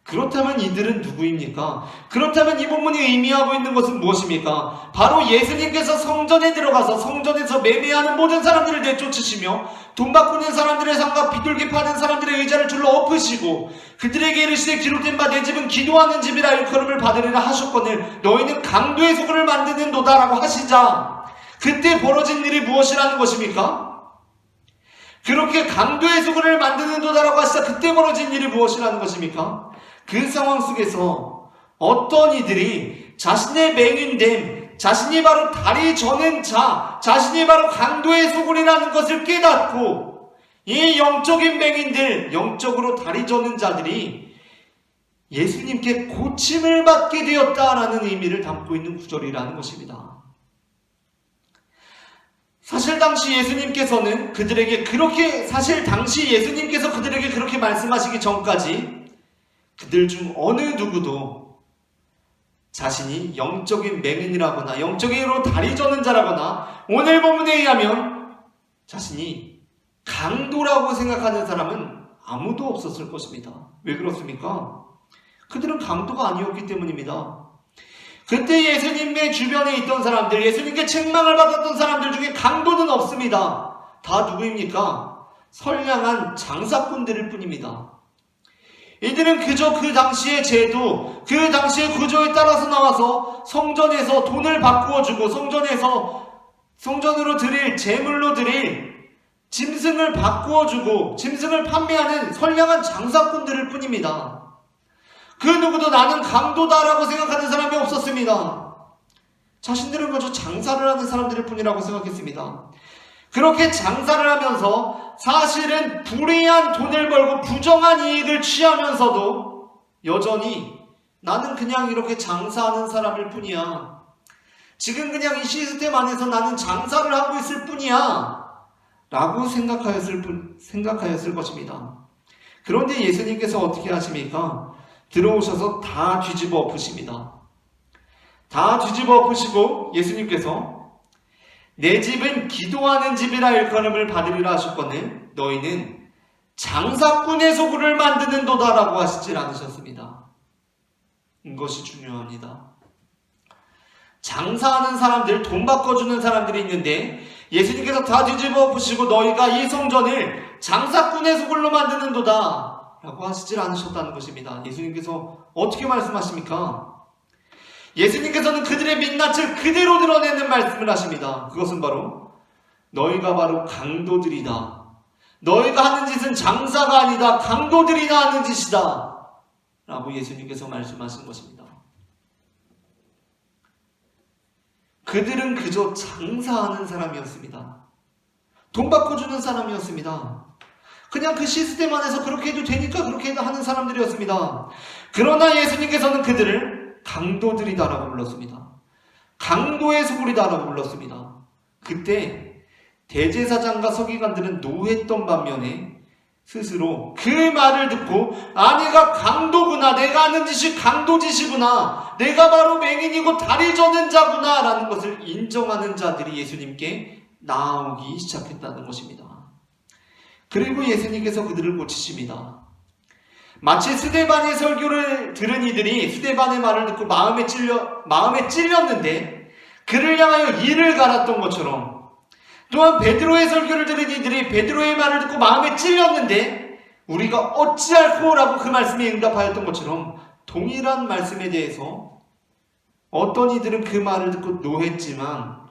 그렇다면 이들은 누구입니까? 그렇다면 이 본문이 의미하고 있는 것은 무엇입니까? 바로 예수님께서 성전에 들어가서 성전에서 매매하는 모든 사람들을 내쫓으시며 돈 바꾸는 사람들의 상과 비둘기 파는 사람들의 의자를 줄로 엎으시고 그들에게 이르시되 기록된 바 내 집은 기도하는 집이라 일컬음을 받으리라 하셨거늘 너희는 강도의 소굴을 만드는도다라고 하시자 그때 벌어진 일이 무엇이라는 것입니까? 그렇게 강도의 수군을 만드는도다라고 하시자 그때 벌어진 일이 무엇이라는 것입니까? 그 상황 속에서 어떤 이들이 자신의 맹인됨, 자신이 바로 다리 저는 자, 자신이 바로 강도의 수군이라는 것을 깨닫고 이 영적인 맹인들, 영적으로 다리 저는 자들이 예수님께 고침을 받게 되었다라는 의미를 담고 있는 구절이라는 것입니다. 사실 당시 예수님께서 그들에게 그렇게 말씀하시기 전까지 그들 중 어느 누구도 자신이 영적인 맹인이라거나 영적인으로 다리 저는 자라거나 오늘 본문에 의하면 자신이 강도라고 생각하는 사람은 아무도 없었을 것입니다. 왜 그렇습니까? 그들은 강도가 아니었기 때문입니다. 그때 예수님의 주변에 있던 사람들, 예수님께 책망을 받았던 사람들 중에 강도는 없습니다. 다 누구입니까? 선량한 장사꾼들일 뿐입니다. 이들은 그저 그 당시의 제도, 그 당시의 구조에 따라서 나와서 성전에서 돈을 바꾸어주고 성전으로 드릴, 제물로 드릴 짐승을 바꾸어주고 짐승을 판매하는 선량한 장사꾼들일 뿐입니다. 그 누구도 나는 강도다라고 생각하는 사람이 없었습니다. 자신들은 그저 장사를 하는 사람들일 뿐이라고 생각했습니다. 그렇게 장사를 하면서 사실은 불이한 돈을 벌고 부정한 이익을 취하면서도 여전히 나는 그냥 이렇게 장사하는 사람일 뿐이야. 지금 그냥 이 시스템 안에서 나는 장사를 하고 있을 뿐이야. 라고 생각하였을 것입니다. 그런데 예수님께서 어떻게 하십니까? 들어오셔서 다 뒤집어 엎으십니다. 다 뒤집어 엎으시고 예수님께서 내 집은 기도하는 집이라 일컬음을 받으리라 하셨거늘 너희는 장사꾼의 소굴을 만드는도다라고 하시질 않으셨습니다. 이것이 중요합니다. 장사하는 사람들, 돈 바꿔주는 사람들이 있는데 예수님께서 다 뒤집어 엎으시고 너희가 이 성전을 장사꾼의 소굴로 만드는도다 라고 하시질 않으셨다는 것입니다. 예수님께서 어떻게 말씀하십니까? 예수님께서는 그들의 민낯을 그대로 드러내는 말씀을 하십니다. 그것은 바로 너희가 바로 강도들이다. 너희가 하는 짓은 장사가 아니다. 강도들이나 하는 짓이다. 라고 예수님께서 말씀하신 것입니다. 그들은 그저 장사하는 사람이었습니다. 돈 바꿔주는 사람이었습니다. 그냥 그 시스템 안에서 그렇게 해도 되니까 그렇게 하는 사람들이었습니다. 그러나 예수님께서는 그들을 강도들이다라고 불렀습니다. 강도의 소굴이다라고 불렀습니다. 그때 대제사장과 서기관들은 노했던 반면에 스스로 그 말을 듣고 내가 강도구나, 내가 하는 짓이 강도짓이구나, 내가 바로 맹인이고 다리 저는 자구나 라는 것을 인정하는 자들이 예수님께 나오기 시작했다는 것입니다. 그리고 예수님께서 그들을 고치십니다. 마치 스데반의 설교를 들은 이들이 스데반의 말을 듣고 마음에 찔렸는데 그를 향하여 이를 갈았던 것처럼, 또한 베드로의 설교를 들은 이들이 베드로의 말을 듣고 마음에 찔렸는데 우리가 어찌할꼬 라고 그 말씀에 응답하였던 것처럼 동일한 말씀에 대해서 어떤 이들은 그 말을 듣고 노했지만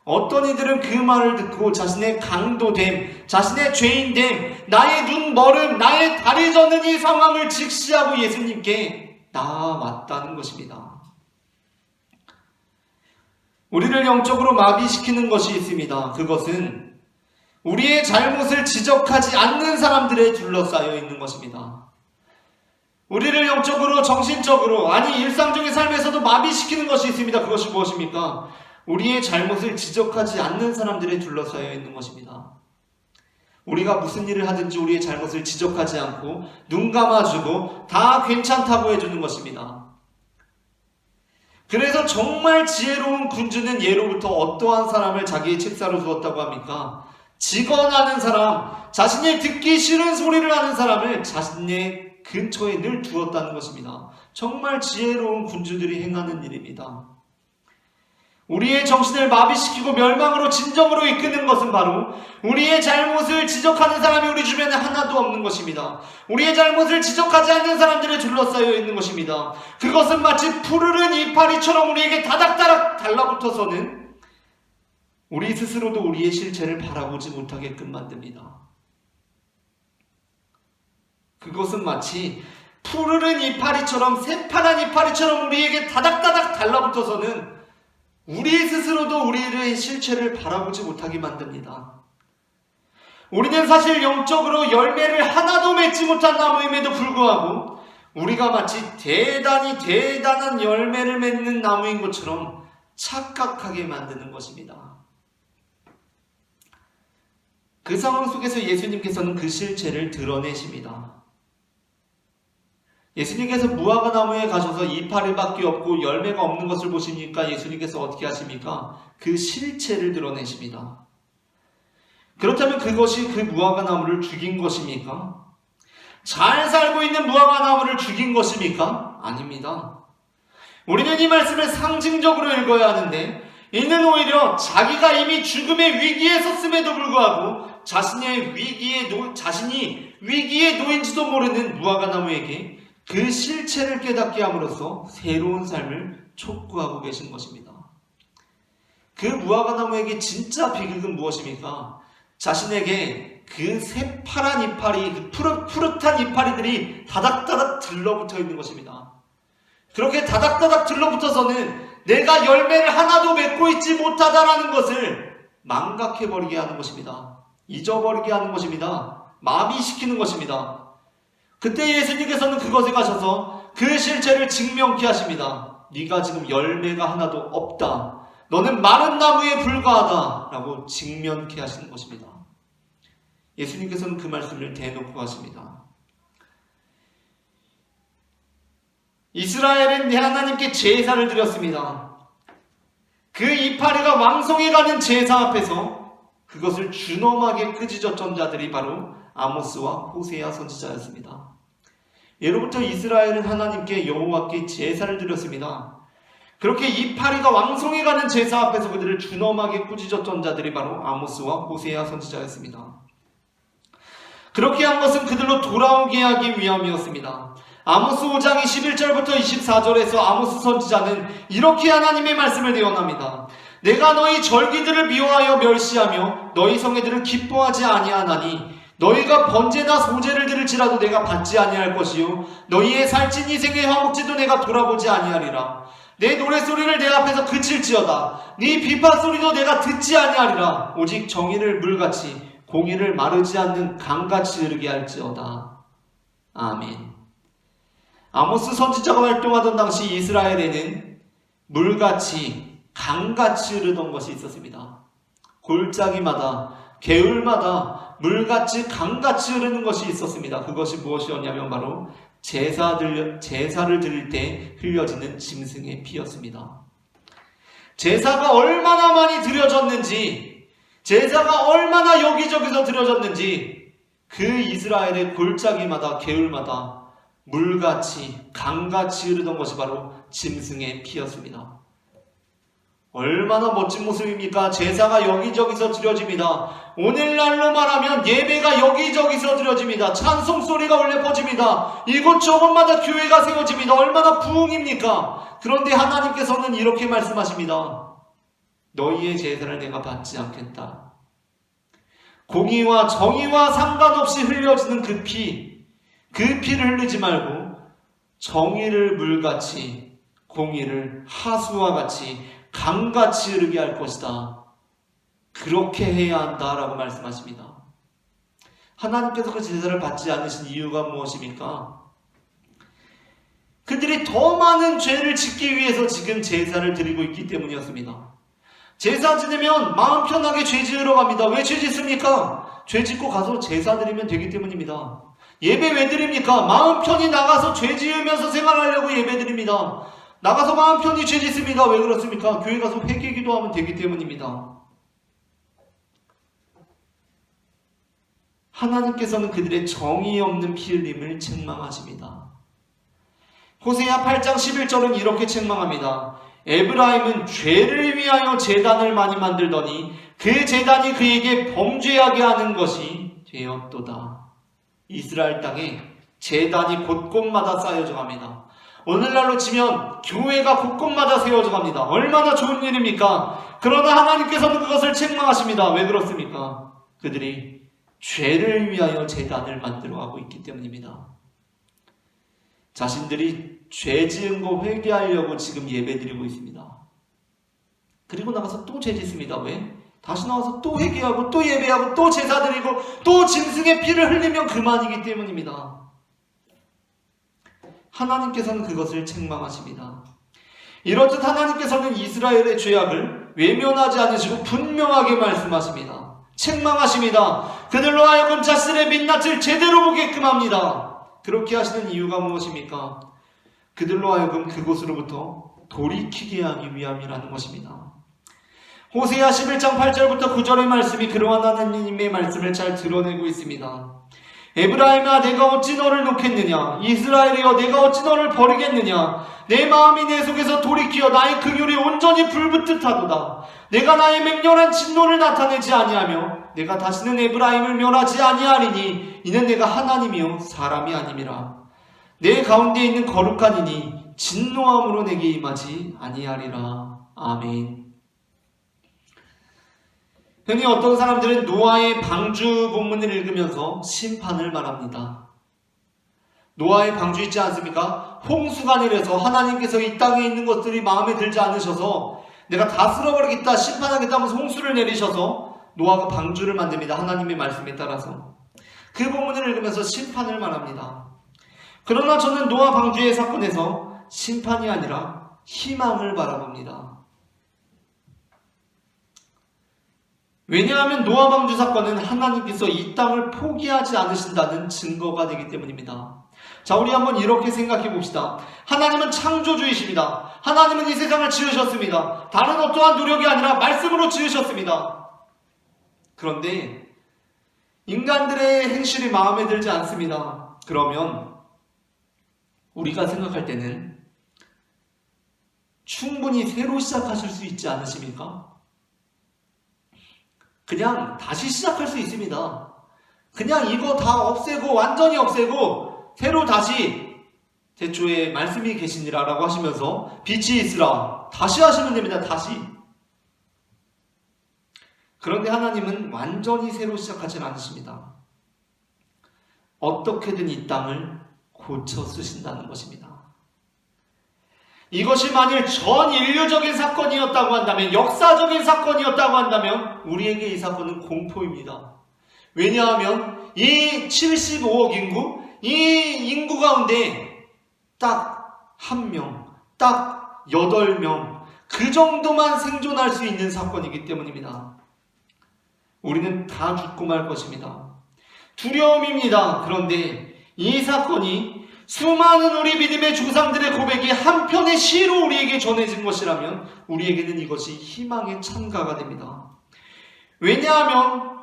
어떤 이들은 그 말을 듣고 자신의 강도됨, 자신의 죄인됨, 나의 눈 멀음, 나의 다리 저는 이 상황을 직시하고 예수님께 나아왔다는 것입니다. 우리를 영적으로 마비시키는 것이 있습니다. 그것은 우리의 잘못을 지적하지 않는 사람들에 둘러싸여 있는 것입니다. 우리를 영적으로, 정신적으로, 일상적인 삶에서도 마비시키는 것이 있습니다. 그것이 무엇입니까? 우리의 잘못을 지적하지 않는 사람들에 둘러싸여 있는 것입니다. 우리가 무슨 일을 하든지 우리의 잘못을 지적하지 않고 눈 감아주고 다 괜찮다고 해주는 것입니다. 그래서 정말 지혜로운 군주는 예로부터 어떠한 사람을 자기의 책사로 두었다고 합니까? 직언하는 사람, 자신이 듣기 싫은 소리를 하는 사람을 자신의 근처에 늘 두었다는 것입니다. 정말 지혜로운 군주들이 행하는 일입니다. 우리의 정신을 마비시키고 멸망으로 진정으로 이끄는 것은 바로 우리의 잘못을 지적하는 사람이 우리 주변에 하나도 없는 것입니다. 우리의 잘못을 지적하지 않는 사람들에 둘러싸여 있는 것입니다. 그것은 마치 푸르른 이파리처럼 우리에게 다닥다닥 달라붙어서는 우리 스스로도 우리의 실체를 바라보지 못하게끔 만듭니다. 그것은 마치 푸르른 이파리처럼, 새파란 이파리처럼 우리에게 다닥다닥 달라붙어서는 우리 스스로도 우리의 실체를 바라보지 못하게 만듭니다. 우리는 사실 영적으로 열매를 하나도 맺지 못한 나무임에도 불구하고 우리가 마치 대단한 열매를 맺는 나무인 것처럼 착각하게 만드는 것입니다. 그 상황 속에서 예수님께서는 그 실체를 드러내십니다. 예수님께서 무화과 나무에 가셔서 이파리밖에 없고 열매가 없는 것을 보시니까 예수님께서 어떻게 하십니까? 그 실체를 드러내십니다. 그렇다면 그것이 그 무화과 나무를 죽인 것입니까? 잘 살고 있는 무화과 나무를 죽인 것입니까? 아닙니다. 우리는 이 말씀을 상징적으로 읽어야 하는데 이는 오히려 자기가 이미 죽음의 위기에 섰음에도 불구하고 자신이 위기에 놓인지도 모르는 무화과 나무에게 그 실체를 깨닫게 함으로써 새로운 삶을 촉구하고 계신 것입니다. 그 무화과 나무에게 진짜 비극은 무엇입니까? 자신에게 그 새파란 이파리, 그 푸릇한 이파리들이 다닥다닥 들러붙어 있는 것입니다. 그렇게 다닥다닥 들러붙어서는 내가 열매를 하나도 맺고 있지 못하다라는 것을 망각해버리게 하는 것입니다. 잊어버리게 하는 것입니다. 마비시키는 것입니다. 그때 예수님께서는 그것에 가셔서 그 실체를 증명케 하십니다. 네가 지금 열매가 하나도 없다. 너는 마른 나무에 불과하다. 라고 직면케 하시는 것입니다. 예수님께서는 그 말씀을 대놓고 하십니다. 이스라엘은 하나님께 제사를 드렸습니다. 그 이파리가 왕성해가는 제사 앞에서 그것을 준엄하게 끄지졌던 자들이 바로 아모스와 호세아 선지자였습니다. 예로부터 이스라엘은 하나님께 여호와께 제사를 드렸습니다. 그렇게 이파리가 왕성해가는 제사 앞에서 그들을 준엄하게 꾸짖었던 자들이 바로 아모스와 호세아 선지자였습니다. 그렇게 한 것은 그들로 돌아오게 하기 위함이었습니다. 아모스 5장 21절부터 24절에서 아모스 선지자는 이렇게 하나님의 말씀을 예언합니다. 내가 너희 절기들을 미워하여 멸시하며 너희 성회들을 기뻐하지 아니하나니 너희가 번제나 소제를 드릴지라도 내가 받지 아니할 것이요 너희의 살찐 이생의 화목제도 내가 돌아보지 아니하리라. 내 노랫소리를 내 앞에서 그칠지어다. 네 비파소리도 내가 듣지 아니하리라. 오직 정의를 물같이 공의를 마르지 않는 강같이 흐르게 할지어다. 아멘. 아모스 선지자가 활동하던 당시 이스라엘에는 물같이 강같이 흐르던 것이 있었습니다. 골짜기마다 개울마다 물같이 강같이 흐르는 것이 있었습니다. 그것이 무엇이었냐면 바로 제사를 드릴 때 흘려지는 짐승의 피였습니다. 제사가 얼마나 많이 드려졌는지, 제사가 얼마나 여기저기서 드려졌는지 그 이스라엘의 골짜기마다 개울마다 물같이 강같이 흐르던 것이 바로 짐승의 피였습니다. 얼마나 멋진 모습입니까? 제사가 여기저기서 드려집니다. 오늘날로 말하면 예배가 여기저기서 드려집니다. 찬송소리가 울려 퍼집니다. 이곳저곳마다 교회가 세워집니다. 얼마나 부흥입니까? 그런데 하나님께서는 이렇게 말씀하십니다. 너희의 제사를 내가 받지 않겠다. 공의와 정의와 상관없이 흘려지는 그 피를 흘리지 말고 정의를 물같이 공의를 하수와 같이 강같이 흐르게 할 것이다. 그렇게 해야 한다라고 말씀하십니다. 하나님께서 그 제사를 받지 않으신 이유가 무엇입니까? 그들이 더 많은 죄를 짓기 위해서 지금 제사를 드리고 있기 때문이었습니다. 제사 지내면 마음 편하게 죄 지으러 갑니다. 왜 죄 짓습니까? 죄 짓고 가서 제사 드리면 되기 때문입니다. 예배 왜 드립니까? 마음 편히 나가서 죄 지으면서 생활하려고 예배 드립니다. 나가서 마음 편히 죄 짓습니다. 왜 그렇습니까? 교회 가서 회개 기도하면 되기 때문입니다. 하나님께서는 그들의 정의 없는 피 흘림을 책망하십니다. 호세아 8장 11절은 이렇게 책망합니다. 에브라임은 죄를 위하여 제단을 많이 만들더니 그 제단이 그에게 범죄하게 하는 것이 되었도다. 이스라엘 땅에 제단이 곳곳마다 쌓여져 갑니다. 오늘날로 치면 교회가 곳곳마다 세워져 갑니다. 얼마나 좋은 일입니까? 그러나 하나님께서는 그것을 책망하십니다. 왜 그렇습니까? 그들이 죄를 위하여 제단을 만들어가고 있기 때문입니다. 자신들이 죄 지은 거 회개하려고 지금 예배드리고 있습니다. 그리고 나가서 또 죄 짓습니다. 왜? 다시 나와서 또 회개하고 또 예배하고 또 제사드리고 또 짐승의 피를 흘리면 그만이기 때문입니다. 하나님께서는 그것을 책망하십니다. 이렇듯 하나님께서는 이스라엘의 죄악을 외면하지 않으시고 분명하게 말씀하십니다. 책망하십니다. 그들로 하여금 자신의 민낯을 제대로 보게끔 합니다. 그렇게 하시는 이유가 무엇입니까? 그들로 하여금 그곳으로부터 돌이키게 하기 위함이라는 것입니다. 호세아 11장 8절부터 9절의 말씀이 그러한 하나님의 말씀을 잘 드러내고 있습니다. 에브라임아 내가 어찌 너를 놓겠느냐? 이스라엘이여 내가 어찌 너를 버리겠느냐? 내 마음이 내 속에서 돌이키어 나의 긍휼이 온전히 불붙듯하도다. 내가 나의 맹렬한 진노를 나타내지 아니하며 내가 다시는 에브라임을 멸하지 아니하리니 이는 내가 하나님이요 사람이 아님이라. 내 가운데 있는 거룩한 이니 진노함으로 내게 임하지 아니하리라. 아멘. 흔히 어떤 사람들은 노아의 방주 본문을 읽으면서 심판을 말합니다. 노아의 방주 있지 않습니까? 홍수가 내려서 하나님께서 이 땅에 있는 것들이 마음에 들지 않으셔서 내가 다 쓸어버리겠다, 심판하겠다 하면서 홍수를 내리셔서 노아가 방주를 만듭니다. 하나님의 말씀에 따라서. 그 본문을 읽으면서 심판을 말합니다. 그러나 저는 노아 방주의 사건에서 심판이 아니라 희망을 바라봅니다. 왜냐하면 노아 방주 사건은 하나님께서 이 땅을 포기하지 않으신다는 증거가 되기 때문입니다. 자, 우리 한번 이렇게 생각해 봅시다. 하나님은 창조주이십니다. 하나님은 이 세상을 지으셨습니다. 다른 어떠한 노력이 아니라 말씀으로 지으셨습니다. 그런데 인간들의 행실이 마음에 들지 않습니다. 그러면 우리가 생각할 때는 충분히 새로 시작하실 수 있지 않으십니까? 그냥 다시 시작할 수 있습니다. 그냥 이거 다 없애고 완전히 없애고 새로 다시 태초에 말씀이 계시니라 라고 하시면서 빛이 있으라 다시 하시면 됩니다. 다시. 그런데 하나님은 완전히 새로 시작하지 않으십니다. 어떻게든 이 땅을 고쳐 쓰신다는 것입니다. 이것이 만일 전 인류적인 사건이었다고 한다면, 역사적인 사건이었다고 한다면 우리에게 이 사건은 공포입니다. 왜냐하면 이 75억 인구, 이 인구 가운데 딱 1명, 딱 8명 그 정도만 생존할 수 있는 사건이기 때문입니다. 우리는 다 죽고 말 것입니다. 두려움입니다. 그런데 이 사건이 수많은 우리 믿음의 조상들의 고백이 한편의 시로 우리에게 전해진 것이라면 우리에게는 이것이 희망의 찬가가 됩니다. 왜냐하면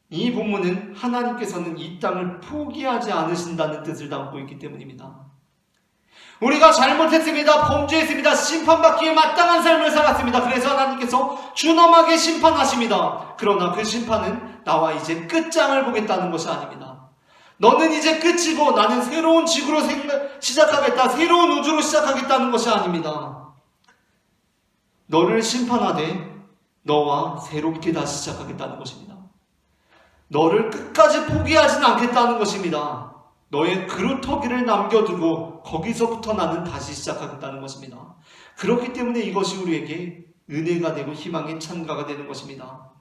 이 본문은 하나님께서는 이 땅을 포기하지 않으신다는 뜻을 담고 있기 때문입니다. 우리가 잘못했습니다. 범죄했습니다. 심판받기에 마땅한 삶을 살았습니다. 그래서 하나님께서 준엄하게 심판하십니다. 그러나 그 심판은 나와 이제 끝장을 보겠다는 것이 아닙니다. 너는 이제 끝이고 나는 새로운 지구로 시작하겠다. 새로운 우주로 시작하겠다는 것이 아닙니다. 너를 심판하되 너와 새롭게 다시 시작하겠다는 것입니다. 너를 끝까지 포기하진 않겠다는 것입니다. 너의 그루터기를 남겨두고 거기서부터 나는 다시 시작하겠다는 것입니다. 그렇기 때문에 이것이 우리에게 은혜가 되고 희망의 찬가가 되는 것입니다.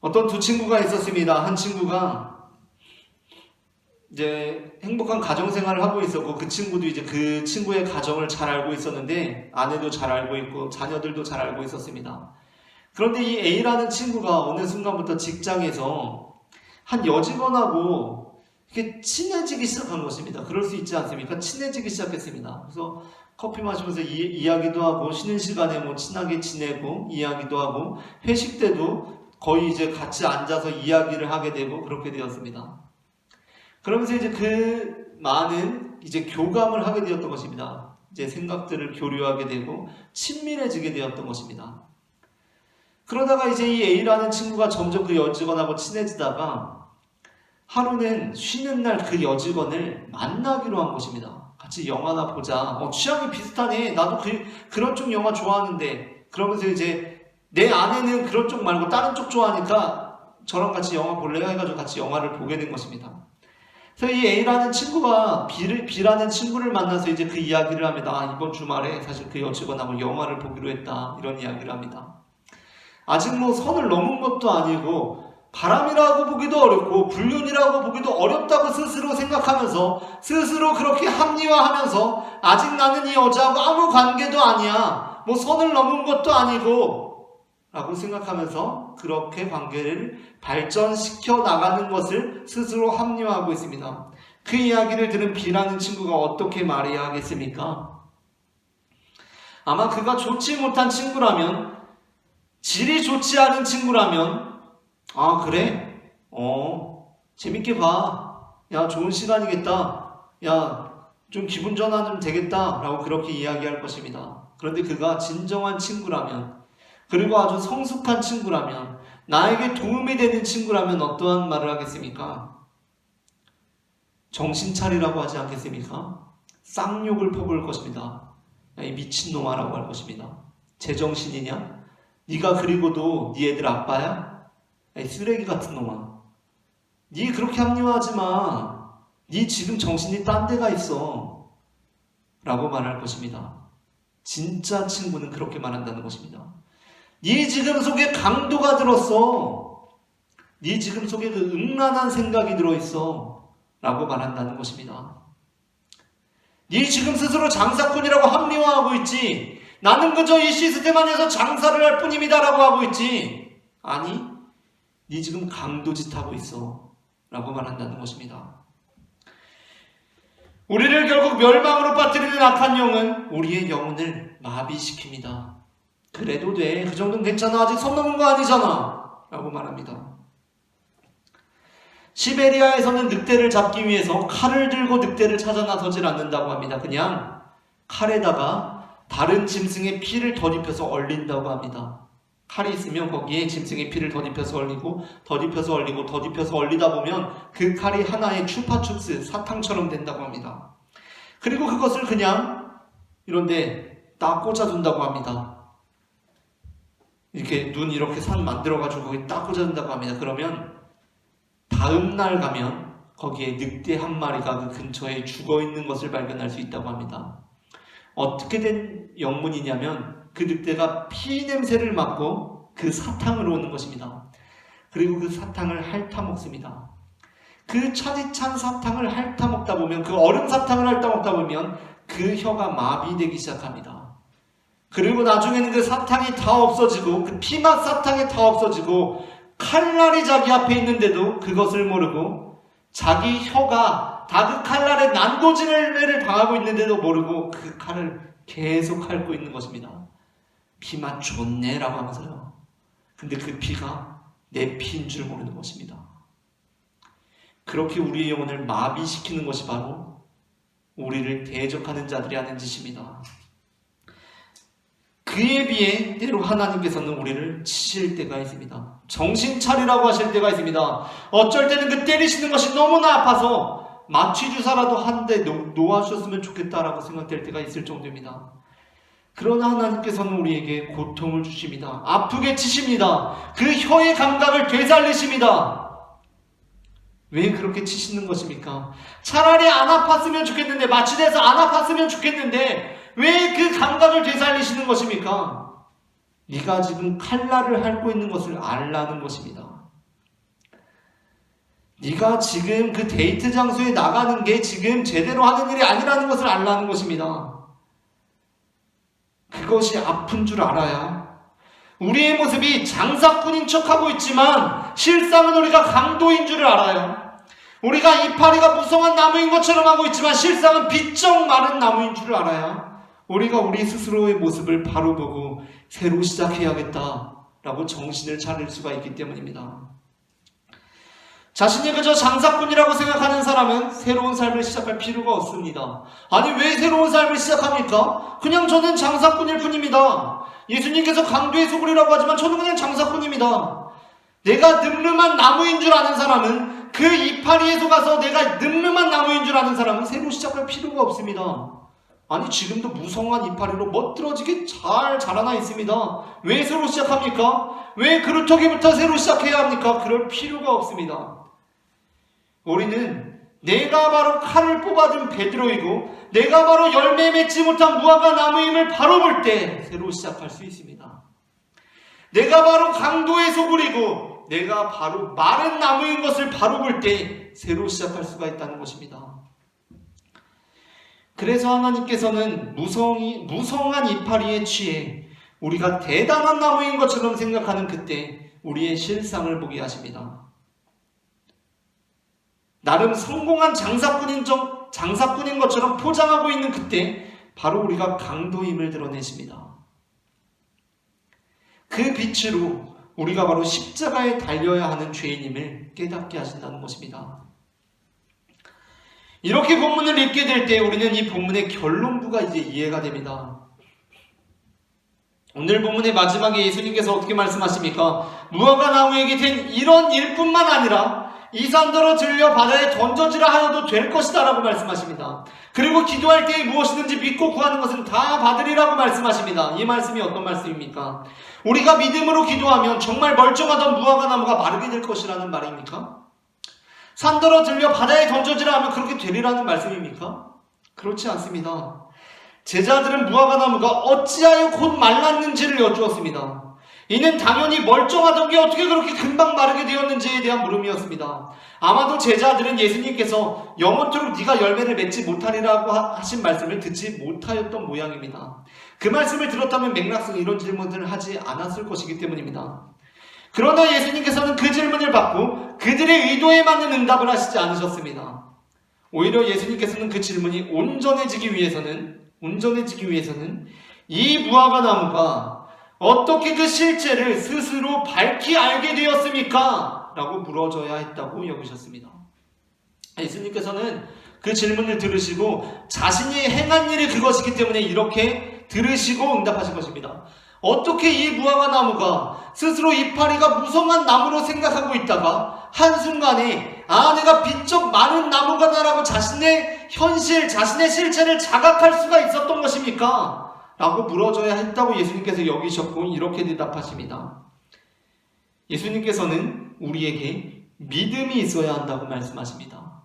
어떤 두 친구가 있었습니다. 한 친구가 이제 행복한 가정생활을 하고 있었고 그 친구도 이제 그 친구의 가정을 잘 알고 있었는데 아내도 잘 알고 있고 자녀들도 잘 알고 있었습니다. 그런데 이 A라는 친구가 어느 순간부터 직장에서 한 여직원하고 이렇게 친해지기 시작한 것입니다. 그럴 수 있지 않습니까? 친해지기 시작했습니다. 그래서 커피 마시면서 이야기도 하고 쉬는 시간에 뭐 친하게 지내고 이야기도 하고 회식 때도 거의 이제 같이 앉아서 이야기를 하게 되고 그렇게 되었습니다. 그러면서 이제 그 많은 이제 교감을 하게 되었던 것입니다. 이제 생각들을 교류하게 되고 친밀해지게 되었던 것입니다. 그러다가 이제 이 A라는 친구가 점점 그 여직원하고 친해지다가 하루는 쉬는 날 그 여직원을 만나기로 한 것입니다. 같이 영화나 보자. 취향이 비슷하네. 나도 그런 쪽 영화 좋아하는데. 그러면서 이제 내 아내는 그런 쪽 말고 다른 쪽 좋아하니까 저랑 같이 영화 볼래요? 해가지고 같이 영화를 보게 된 것입니다. 그래서 이 A라는 친구가 B라는 친구를 만나서 이제 그 이야기를 합니다. 아, 이번 주말에 사실 그 여직원하고 영화를 보기로 했다. 이런 이야기를 합니다. 아직 뭐 선을 넘은 것도 아니고 바람이라고 보기도 어렵고 불륜이라고 보기도 어렵다고 스스로 생각하면서 스스로 그렇게 합리화하면서 아직 나는 이 여자하고 아무 관계도 아니야. 뭐 선을 넘은 것도 아니고 라고 생각하면서 그렇게 관계를 발전시켜 나가는 것을 스스로 합리화하고 있습니다. 그 이야기를 들은 B라는 친구가 어떻게 말해야 하겠습니까? 아마 그가 좋지 못한 친구라면, 질이 좋지 않은 친구라면, 아 그래? 재밌게 봐. 야 좋은 시간이겠다. 야 좀 기분 전환 되겠다 라고 그렇게 이야기할 것입니다. 그런데 그가 진정한 친구라면, 그리고 아주 성숙한 친구라면, 나에게 도움이 되는 친구라면 어떠한 말을 하겠습니까? 정신 차리라고 하지 않겠습니까? 쌍욕을 퍼부을 것입니다. 야, 이 미친놈아 라고 할 것입니다. 제정신이냐? 네가 그리고도 네 애들 아빠야? 야, 이 쓰레기 같은 놈아. 네 그렇게 합리화하지 마. 네 지금 정신이 딴 데가 있어 라고 말할 것입니다. 진짜 친구는 그렇게 말한다는 것입니다. 네 지금 속에 강도가 들었어. 네 지금 속에 그 음란한 생각이 들어있어 라고 말한다는 것입니다. 네 지금 스스로 장사꾼이라고 합리화하고 있지. 나는 그저 이 시스템 안에서 장사를 할 뿐입니다 라고 하고 있지. 아니, 네 지금 강도짓 하고 있어 라고 말한다는 것입니다. 우리를 결국 멸망으로 빠뜨리는 악한 영은 우리의 영혼을 마비시킵니다. 그래도 돼. 그 정도는 괜찮아. 아직 선 넘은 거 아니잖아. 라고 말합니다. 시베리아에서는 늑대를 잡기 위해서 칼을 들고 늑대를 찾아 나서질 않는다고 합니다. 그냥 칼에다가 다른 짐승의 피를 덧입혀서 얼린다고 합니다. 칼이 있으면 거기에 짐승의 피를 덧입혀서 얼리고 덧입혀서 얼리고 덧입혀서 얼리다 보면 그 칼이 하나의 추파춥스, 사탕처럼 된다고 합니다. 그리고 그것을 그냥 이런데 딱 꽂아둔다고 합니다. 이렇게 눈 이렇게 산 만들어가지고 거기 딱 꽂아둔다고 합니다. 그러면 다음 날 가면 거기에 늑대 한 마리가 그 근처에 죽어있는 것을 발견할 수 있다고 합니다. 어떻게 된 영문이냐면 그 늑대가 피 냄새를 맡고 그 사탕을 오는 것입니다. 그리고 그 사탕을 핥아먹습니다. 그 차디찬 사탕을 핥아먹다 보면, 그 얼음 사탕을 핥아먹다 보면 그 혀가 마비되기 시작합니다. 그리고 나중에는 그 사탕이 다 없어지고 그 피맛 사탕이 다 없어지고 칼날이 자기 앞에 있는데도 그것을 모르고, 자기 혀가 다 그 칼날에 난도질을 당하고 있는데도 모르고 그 칼을 계속 핥고 있는 것입니다. 피맛 좋네 라고 하면서요. 근데 그 피가 내 피인 줄 모르는 것입니다. 그렇게 우리의 영혼을 마비시키는 것이 바로 우리를 대적하는 자들이 하는 짓입니다. 그에 비해 때로 하나님께서는 우리를 치실 때가 있습니다. 정신 차리라고 하실 때가 있습니다. 어쩔 때는 그 때리시는 것이 너무나 아파서 마취주사라도 한 대 놓아주셨으면 좋겠다라고 생각될 때가 있을 정도입니다. 그러나 하나님께서는 우리에게 고통을 주십니다. 아프게 치십니다. 그 혀의 감각을 되살리십니다. 왜 그렇게 치시는 것입니까? 차라리 안 아팠으면 좋겠는데, 마취돼서 안 아팠으면 좋겠는데 왜 그 감각을 되살리시는 것입니까? 네가 지금 칼날을 핥고 있는 것을 알라는 것입니다. 네가 지금 그 데이트 장소에 나가는 게 지금 제대로 하는 일이 아니라는 것을 알라는 것입니다. 그것이 아픈 줄 알아야 우리의 모습이 장사꾼인 척하고 있지만 실상은 우리가 강도인 줄을 알아요. 우리가 이파리가 무성한 나무인 것처럼 하고 있지만 실상은 비쩍 마른 나무인 줄을 알아야 우리가 우리 스스로의 모습을 바로 보고 새로 시작해야겠다라고 정신을 차릴 수가 있기 때문입니다. 자신이 그저 장사꾼이라고 생각하는 사람은 새로운 삶을 시작할 필요가 없습니다. 아니 왜 새로운 삶을 시작합니까? 그냥 저는 장사꾼일 뿐입니다. 예수님께서 강도의 소굴이라고 하지만 저는 그냥 장사꾼입니다. 내가 늠름한 나무인 줄 아는 사람은, 그 이파리에 속아서 내가 늠름한 나무인 줄 아는 사람은 새로 시작할 필요가 없습니다. 아니 지금도 무성한 이파리로 멋들어지게 잘 자라나 있습니다. 왜 새로 시작합니까? 왜 그루터기부터 새로 시작해야 합니까? 그럴 필요가 없습니다. 우리는 내가 바로 칼을 뽑아든 베드로이고 내가 바로 열매 맺지 못한 무화과 나무임을 바로 볼 때 새로 시작할 수 있습니다. 내가 바로 강도의 소굴이고 내가 바로 마른 나무인 것을 바로 볼 때 새로 시작할 수가 있다는 것입니다. 그래서 하나님께서는 무성한 이파리에 취해 우리가 대단한 나무인 것처럼 생각하는 그때 우리의 실상을 보게 하십니다. 나름 성공한 장사꾼인 것처럼 포장하고 있는 그때 바로 우리가 강도임을 드러내십니다. 그 빛으로 우리가 바로 십자가에 달려야 하는 죄인임을 깨닫게 하신다는 것입니다. 이렇게 본문을 읽게 될 때 우리는 이 본문의 결론부가 이제 이해가 됩니다. 오늘 본문의 마지막에 예수님께서 어떻게 말씀하십니까? 무화과 나무에게 된 이런 일뿐만 아니라 이 산더러 들려 바다에 던져지라 하여도 될 것이다 라고 말씀하십니다. 그리고 기도할 때에 무엇이든지 믿고 구하는 것은 다 받으리라고 말씀하십니다. 이 말씀이 어떤 말씀입니까? 우리가 믿음으로 기도하면 정말 멀쩡하던 무화과 나무가 마르게 될 것이라는 말입니까? 산더러 들려 바다에 던져지라 하면 그렇게 되리라는 말씀입니까? 그렇지 않습니다. 제자들은 무화과 나무가 어찌하여 곧 말랐는지를 여쭈었습니다. 이는 당연히 멀쩡하던 게 어떻게 그렇게 금방 마르게 되었는지에 대한 물음이었습니다. 아마도 제자들은 예수님께서 영원토록 네가 열매를 맺지 못하리라고 하신 말씀을 듣지 못하였던 모양입니다. 그 말씀을 들었다면 맥락상 이런 질문을 하지 않았을 것이기 때문입니다. 그러나 예수님께서는 그 질문을 받고 그들의 의도에 맞는 응답을 하시지 않으셨습니다. 오히려 예수님께서는 그 질문이 온전해지기 위해서는 이 무화과 나무가 어떻게 그 실체를 스스로 밝히 알게 되었습니까? 라고 물어줘야 했다고 여기셨습니다. 예수님께서는 그 질문을 들으시고 자신이 행한 일이 그것이기 때문에 이렇게 들으시고 응답하신 것입니다. 어떻게 이 무화과 나무가 스스로 이파리가 무성한 나무로 생각하고 있다가 한순간에 내가 비쩍 많은 나무가다라고 자신의 현실, 자신의 실체를 자각할 수가 있었던 것입니까? 라고 물어줘야 했다고 예수님께서 여기셨고 이렇게 대답하십니다. 예수님께서는 우리에게 믿음이 있어야 한다고 말씀하십니다.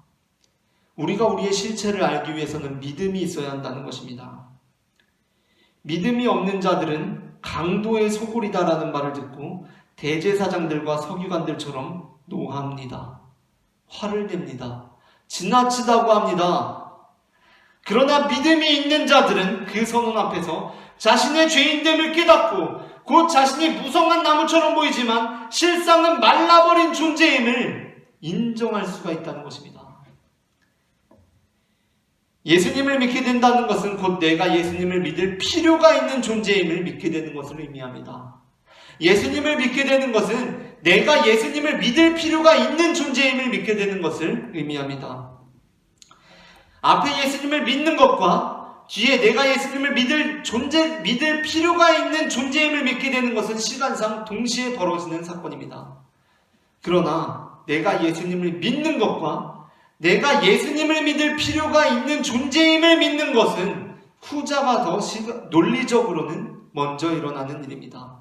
우리가 우리의 실체를 알기 위해서는 믿음이 있어야 한다는 것입니다. 믿음이 없는 자들은 강도의 소굴이다라는 말을 듣고 대제사장들과 서기관들처럼 노합니다. 화를 냅니다. 지나치다고 합니다. 그러나 믿음이 있는 자들은 그 선언 앞에서 자신의 죄인됨을 깨닫고 곧 자신이 무성한 나무처럼 보이지만 실상은 말라버린 존재임을 인정할 수가 있다는 것입니다. 예수님을 믿게 된다는 것은 곧 내가 예수님을 믿을 필요가 있는 존재임을 믿게 되는 것을 의미합니다. 예수님을 믿게 되는 것은 내가 예수님을 믿을 필요가 있는 존재임을 믿게 되는 것을 의미합니다. 앞에 예수님을 믿는 것과 뒤에 내가 예수님을 믿을 필요가 있는 존재임을 믿게 되는 것은 시간상 동시에 벌어지는 사건입니다. 그러나 내가 예수님을 믿는 것과 내가 예수님을 믿을 필요가 있는 존재임을 믿는 것은 후자가 더 논리적으로는 먼저 일어나는 일입니다.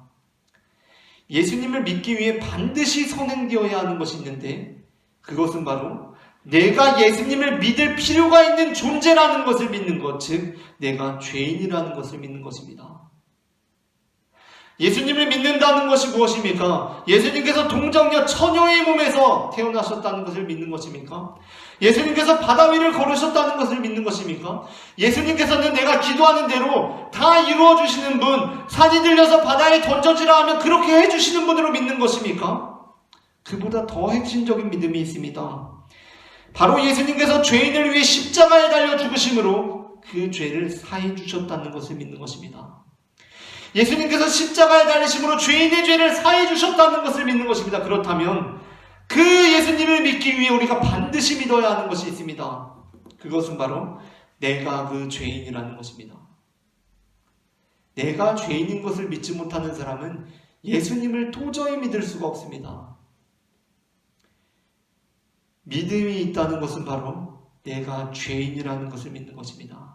예수님을 믿기 위해 반드시 선행되어야 하는 것이 있는데 그것은 바로 내가 예수님을 믿을 필요가 있는 존재라는 것을 믿는 것, 즉 내가 죄인이라는 것을 믿는 것입니다. 예수님을 믿는다는 것이 무엇입니까? 예수님께서 동정녀 처녀의 몸에서 태어나셨다는 것을 믿는 것입니까? 예수님께서 바다 위를 걸으셨다는 것을 믿는 것입니까? 예수님께서는 내가 기도하는 대로 다 이루어 주시는 분, 산이 들려서 바다에 던져지라 하면 그렇게 해주시는 분으로 믿는 것입니까? 그보다 더 핵심적인 믿음이 있습니다. 바로 예수님께서 죄인을 위해 십자가에 달려 죽으심으로 그 죄를 사해 주셨다는 것을 믿는 것입니다. 예수님께서 십자가에 달리심으로 죄인의 죄를 사해 주셨다는 것을 믿는 것입니다. 그렇다면 그 예수님을 믿기 위해 우리가 반드시 믿어야 하는 것이 있습니다. 그것은 바로 내가 그 죄인이라는 것입니다. 내가 죄인인 것을 믿지 못하는 사람은 예수님을 도저히 믿을 수가 없습니다. 믿음이 있다는 것은 바로 내가 죄인이라는 것을 믿는 것입니다.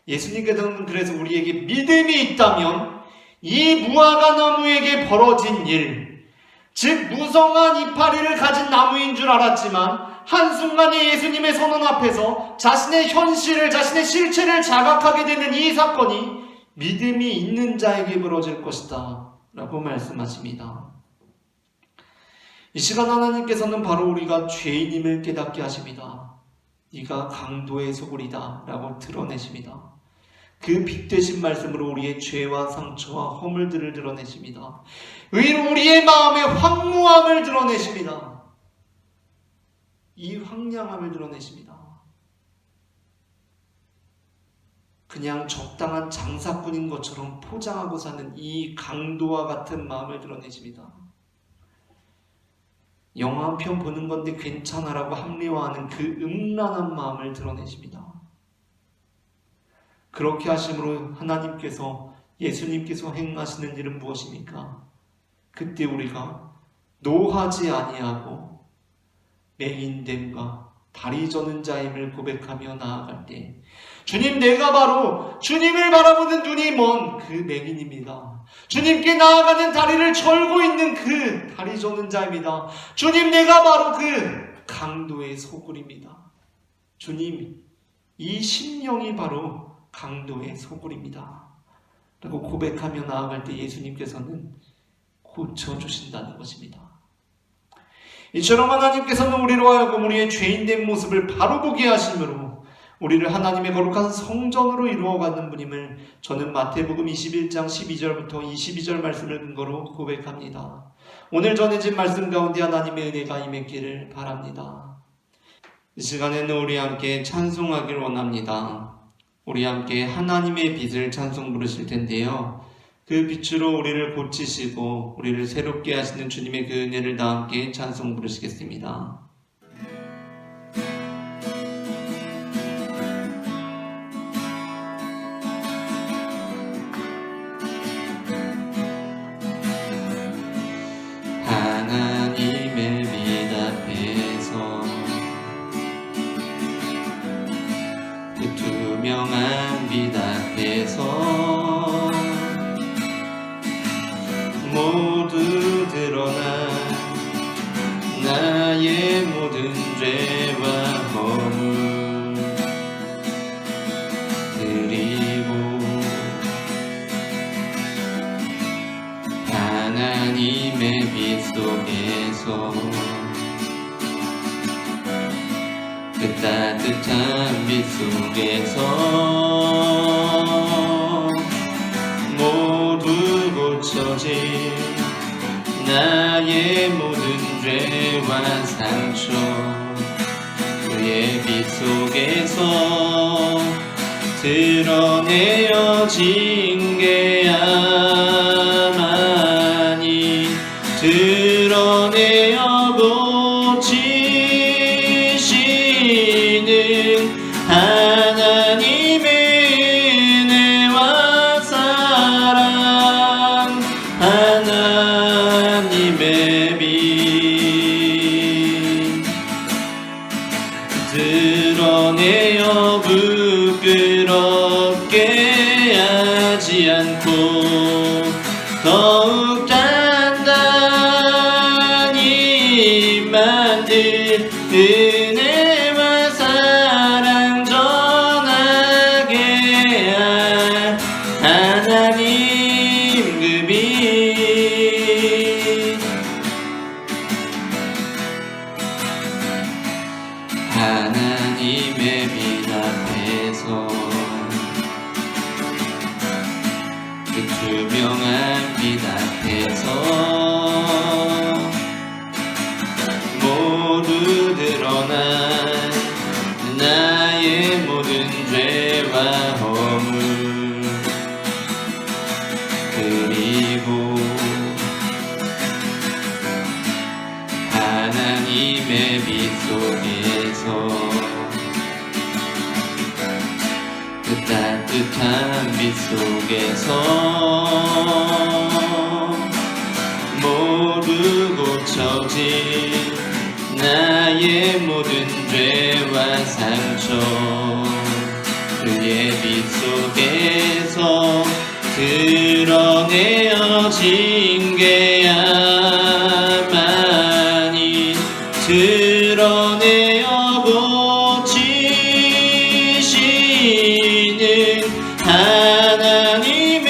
예수님께서는 그래서 우리에게 믿음이 있다면 이 무화과 나무에게 벌어진 일, 즉 무성한 이파리를 가진 나무인 줄 알았지만 한순간에 예수님의 선언 앞에서 자신의 현실을, 자신의 실체를 자각하게 되는 이 사건이 믿음이 있는 자에게 벌어질 것이다 라고 말씀하십니다. 이 시간 하나님께서는 바로 우리가 죄인임을 깨닫게 하십니다. 네가 강도의 소굴이다 라고 드러내십니다. 그 빛되신 말씀으로 우리의 죄와 상처와 허물들을 드러내십니다. 우리의 마음의 황무함을 드러내십니다. 이 황량함을 드러내십니다. 그냥 적당한 장사꾼인 것처럼 포장하고 사는 이 강도와 같은 마음을 드러내십니다. 영화 한 편 보는 건데 괜찮아라고 합리화하는 그 음란한 마음을 드러내십니다. 그렇게 하심으로 하나님께서, 예수님께서 행하시는 일은 무엇입니까? 그때 우리가 노하지 아니하고 맹인됨과 다리 저는 자임을 고백하며 나아갈 때, 주님, 내가 바로 주님을 바라보는 눈이 먼 그 맹인입니다. 주님께 나아가는 다리를 절고 있는 그 다리 저는 자입니다. 주님, 내가 바로 그 강도의 소굴입니다. 주님, 이 심령이 바로 강도의 소굴입니다 라고 고백하며 나아갈 때 예수님께서는 고쳐주신다는 것입니다. 이처럼 하나님께서는 우리로 하여금 우리의 죄인된 모습을 바로 보게 하심으로 우리를 하나님의 거룩한 성전으로 이루어가는 분임을 저는 마태복음 21장 12절부터 22절 말씀을 근거로 고백합니다. 오늘 전해진 말씀 가운데 하나님의 은혜가 임했기를 바랍니다. 이 시간에는 우리 함께 찬송하길 원합니다. 우리 함께 하나님의 빛을 찬송 부르실 텐데요. 그 빛으로 우리를 고치시고 우리를 새롭게 하시는 주님의 그 은혜를 다 함께 찬송 부르시겠습니다. 하나님의 빛 앞에서 그 투명한 빛 앞에서 모두 드러나 나의 모든 죄와 허물, 그리고 하나님의 빛 속에서 그 따뜻한 빛 속에서 모두 고쳐진 나의 모든 죄와 상처, 그의 빛 속에서 드러내어진 게야만이 드러내어 고치시는 하나님의 은혜와 사랑, 하나님의 빛 드러내어 부끄럽게 하지 않고 더욱 단단히 만들 은혜와 사랑 전하게 할 하나님 그 빛, 하나님의 빛 앞에서 그 투명한 빛 앞에서 모두 드러난 나의 모든 죄와 허물, 그리고 하나님의 빛 속에서 그 따뜻한 빛 속에서 모두 고쳐진 나의 모든 죄와 상처, 그의 빛 드러내어진 게야만이 드러내어 고치시는 하나님의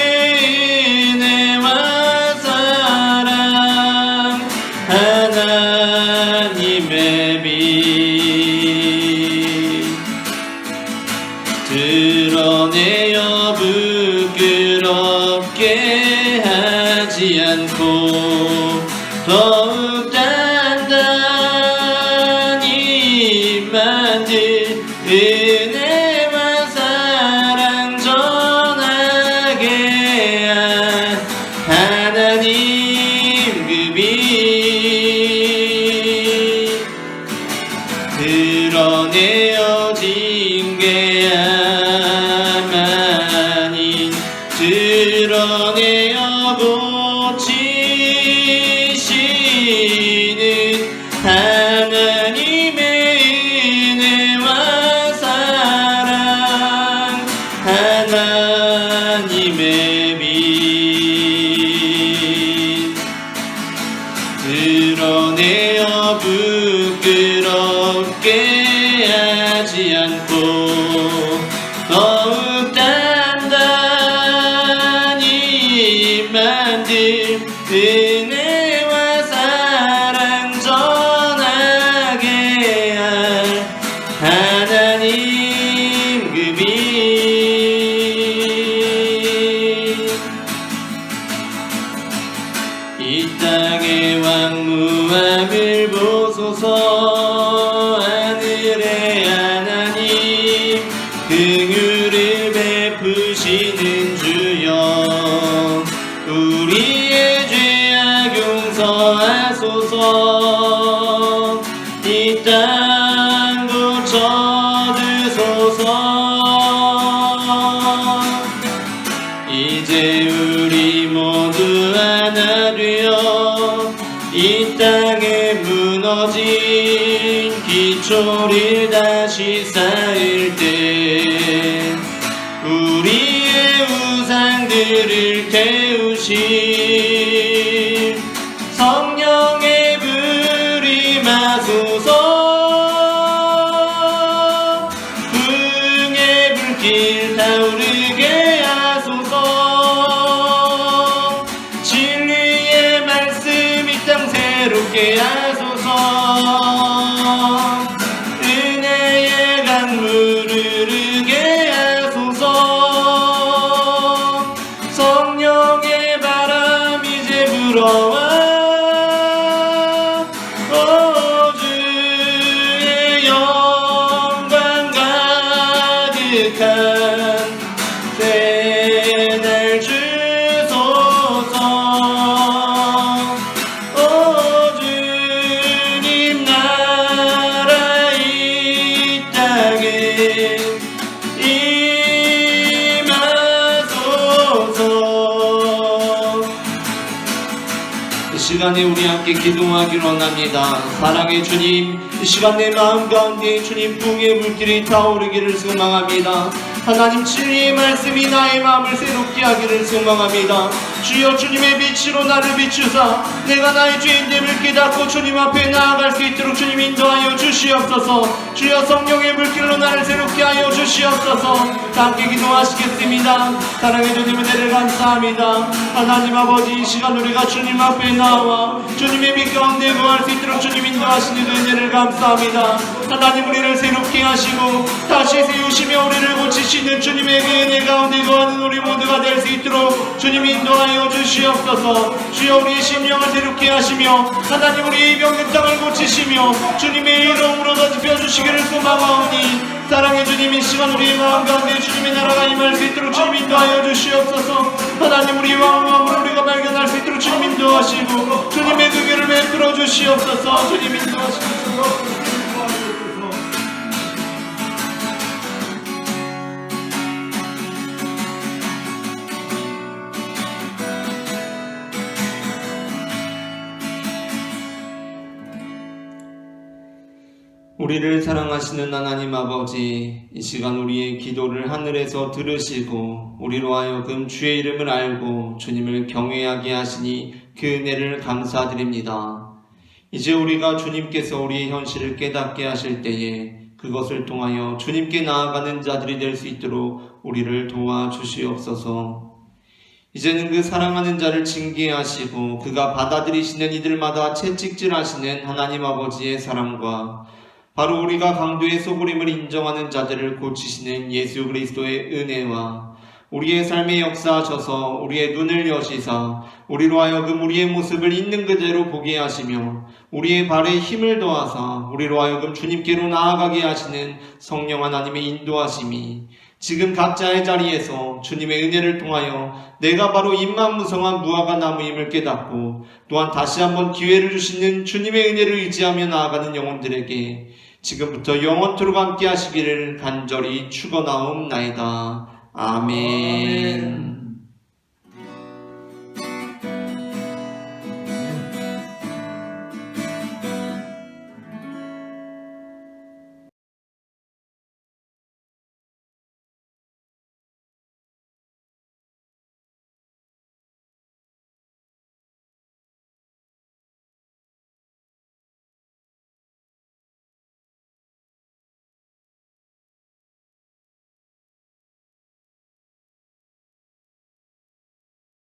은혜와 사랑, 하나님의 빛 드러내어 부끄럽게 하지 않고 더욱 단단히 만들 은혜와 사랑 전하게 한 하나님 그 빛 드러내어진 게야만이 드러내어 고치시는 하나님의 은혜와 사랑, 하나님의 빛 드러내어 부끄럽게 하지 않고 더욱 단단히 만들 은혜와 사랑 전하게 할 하나님 그 빛 이 땅의 왕무함을 보소서. 하늘의 하나님 긍휼을 베푸시는 주여 우리의 죄악 용서하소서. 이 땅 고쳐주소서. 이제 우리 모두 하나 되어 이 땅에 무너진 기초를 다시 쌓을 때 우리의 우상들을 태우신 성령의 불이 마소서. 흥의 불길 타오르게 하소서. 진리의 말씀 이 땅 새롭게 하소서. 은혜의 강물 흐르게 하소서. 성령의 바람 이제 불어와 주의 영광 가득한 새날 주소서. 주님 나라 이 땅에 임하소서. 이 시간에 우리 함께 기도하기로 원합니다. 사랑의 주님, 이 시간 내 마음 가운데 주님 풍의 물길이 타오르기를 소망합니다. 하나님 진리의 말씀이 나의 마음을 새롭게 하기를 소망합니다. 주여 주님의 빛으로 나를 비추사 내가 나의 죄인됨을 깨닫고 주님 앞에 나아갈 수 있도록 주님 인도하여 주시옵소서. 주여 성령의 물길로 나를 새롭게 하여 주시옵소서. 함께 기도하시겠습니다. 사랑의 주님 은혜를 감사합니다. 하나님 아버지 이 시간 우리가 주님 앞에 나와 주님의 빛 가운데 거할 수 있도록 주님 인도하시는 은혜를 감사합니다. 하나님 우리를 새롭게 하시고 다시 세우시며 우리를 고치시는 주님의 그 은혜 가운데 거하는 우리 모두가 될 수 있도록 주님 인도하여 주시옵소서. 주여 우리의 심령을 새롭게 하시며 하나님 우리의 병든 땅을 고치시며 주님의 이름으로 더집혀 주시기를 소망하오니 사랑의 주님 이 시간 우리의 마음 가운데 주님의 나라가 임할 수 있도록 주님 인도하여 주시옵소서. 하나님 우리의 마음을 우리가 발견할 수 있도록 주님 인도하시고 주님의 그 길을 베풀어 주시옵소서. 주님 인도하시옵소서. 우리를 사랑하시는 하나님 아버지, 이 시간 우리의 기도를 하늘에서 들으시고 우리로 하여금 주의 이름을 알고 주님을 경외하게 하시니 그 은혜를 감사드립니다. 이제 우리가 주님께서 우리의 현실을 깨닫게 하실 때에 그것을 통하여 주님께 나아가는 자들이 될 수 있도록 우리를 도와주시옵소서. 이제는 그 사랑하는 자를 징계하시고 그가 받아들이시는 이들마다 채찍질하시는 하나님 아버지의 사랑과 바로 우리가 강도의 소굴임을 인정하는 자들을 고치시는 예수 그리스도의 은혜와 우리의 삶에 역사하셔서 우리의 눈을 여시사 우리로 하여금 우리의 모습을 있는 그대로 보게 하시며 우리의 발에 힘을 더하사 우리로 하여금 주님께로 나아가게 하시는 성령 하나님의 인도하심이 지금 각자의 자리에서 주님의 은혜를 통하여 내가 바로 임만무성한 무화과 나무임을 깨닫고 또한 다시 한번 기회를 주시는 주님의 은혜를 의지하며 나아가는 영혼들에게 지금부터 영원토록 함께 하시기를 간절히 축원하옵나이다. 아멘.